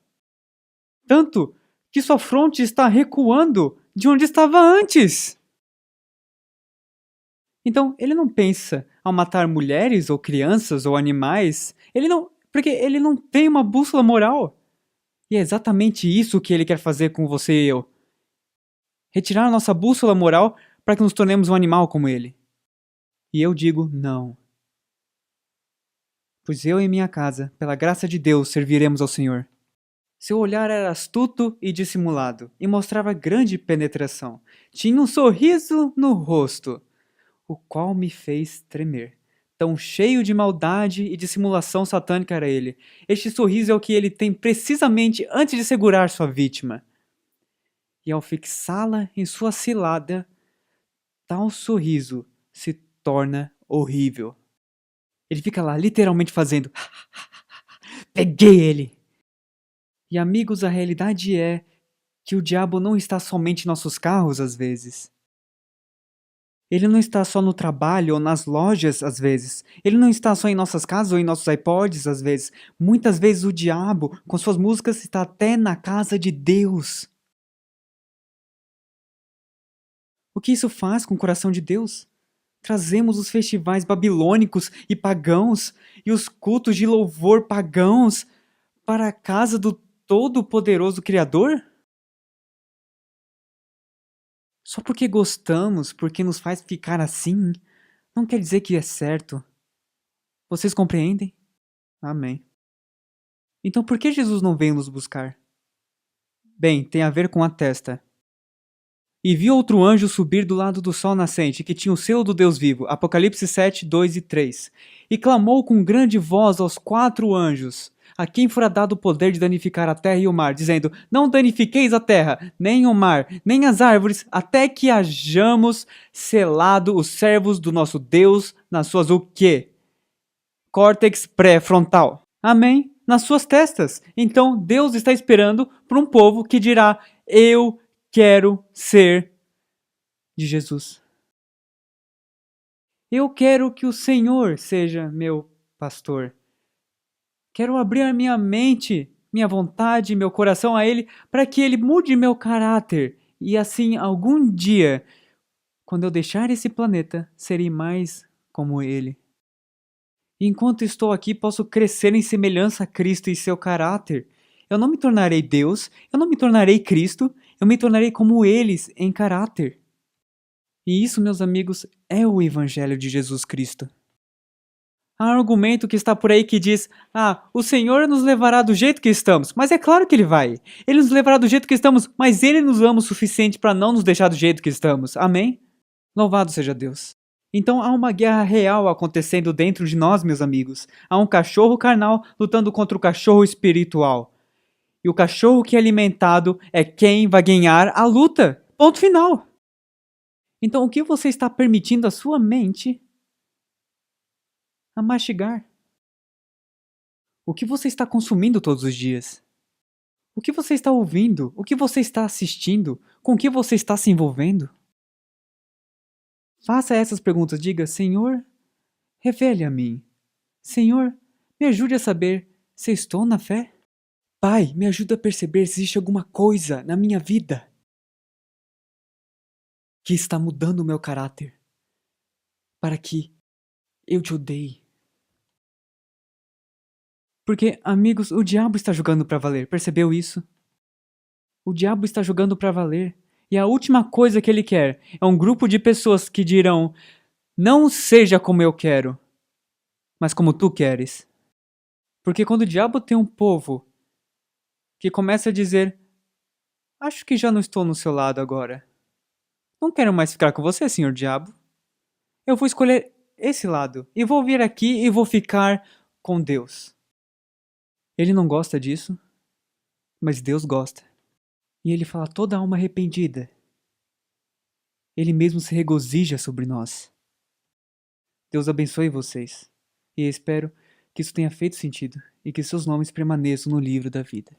Tanto que sua fronte está recuando de onde estava antes. Então, ele não pensa ao matar mulheres ou crianças ou animais, porque ele não tem uma bússola moral. E é exatamente isso que ele quer fazer com você e eu. Retirar a nossa bússola moral para que nos tornemos um animal como ele. E eu digo não. Pois eu e minha casa, pela graça de Deus, serviremos ao Senhor. Seu olhar era astuto e dissimulado, e mostrava grande penetração. Tinha um sorriso no rosto, o qual me fez tremer. Tão cheio de maldade e dissimulação satânica era ele. Este sorriso é o que ele tem precisamente antes de segurar sua vítima. E ao fixá-la em sua cilada, tal sorriso se torna horrível. Ele fica lá literalmente fazendo peguei ele! E amigos, a realidade é que o diabo não está somente em nossos carros às vezes. Ele não está só no trabalho ou nas lojas às vezes. Ele não está só em nossas casas ou em nossos iPods às vezes. Muitas vezes o diabo, com suas músicas, está até na casa de Deus. O que isso faz com o coração de Deus? Trazemos os festivais babilônicos e pagãos e os cultos de louvor pagãos para a casa do Todo-Poderoso Criador? Só porque gostamos, porque nos faz ficar assim, não quer dizer que é certo. Vocês compreendem? Amém. Então por que Jesus não veio nos buscar? Bem, tem a ver com a testa. E vi outro anjo subir do lado do sol nascente, que tinha o selo do Deus vivo. Apocalipse 7, 2 e 3. E clamou com grande voz aos 4 anjos, a quem fora dado o poder de danificar a terra e o mar, dizendo: Não danifiqueis a terra, nem o mar, nem as árvores, até que hajamos selado os servos do nosso Deus nas suas o quê? Córtex pré-frontal. Amém? Nas suas testas. Então Deus está esperando por um povo que dirá: Eu quero ser de Jesus. Eu quero que o Senhor seja meu pastor. Quero abrir a minha mente, minha vontade, meu coração a Ele, para que Ele mude meu caráter. E assim, algum dia, quando eu deixar esse planeta, serei mais como Ele. Enquanto estou aqui, posso crescer em semelhança a Cristo e seu caráter. Eu não me tornarei Deus, eu não me tornarei Cristo, eu me tornarei como eles em caráter. E isso, meus amigos, é o Evangelho de Jesus Cristo. Há um argumento que está por aí que diz: o Senhor nos levará do jeito que estamos. Mas é claro que Ele vai. Ele nos levará do jeito que estamos, mas Ele nos ama o suficiente para não nos deixar do jeito que estamos. Amém? Louvado seja Deus. Então há uma guerra real acontecendo dentro de nós, meus amigos. Há um cachorro carnal lutando contra o cachorro espiritual. E o cachorro que é alimentado é quem vai ganhar a luta. Ponto final. Então o que você está permitindo a sua mente a mastigar? O que você está consumindo todos os dias? O que você está ouvindo? O que você está assistindo? Com o que você está se envolvendo? Faça essas perguntas. Diga: Senhor, revele a mim. Senhor, me ajude a saber se estou na fé. Pai, me ajuda a perceber se existe alguma coisa na minha vida que está mudando o meu caráter para que eu te odeie. Porque, amigos, o diabo está jogando para valer. Percebeu isso? O diabo está jogando para valer. E a última coisa que ele quer é um grupo de pessoas que dirão: não seja como eu quero, mas como tu queres. Porque quando o diabo tem um povo que começa a dizer: acho que já não estou no seu lado agora. Não quero mais ficar com você, senhor diabo. Eu vou escolher esse lado. E vou vir aqui e vou ficar com Deus. Ele não gosta disso, mas Deus gosta. E ele fala: toda alma arrependida. Ele mesmo se regozija sobre nós. Deus abençoe vocês. E espero que isso tenha feito sentido e que seus nomes permaneçam no livro da vida.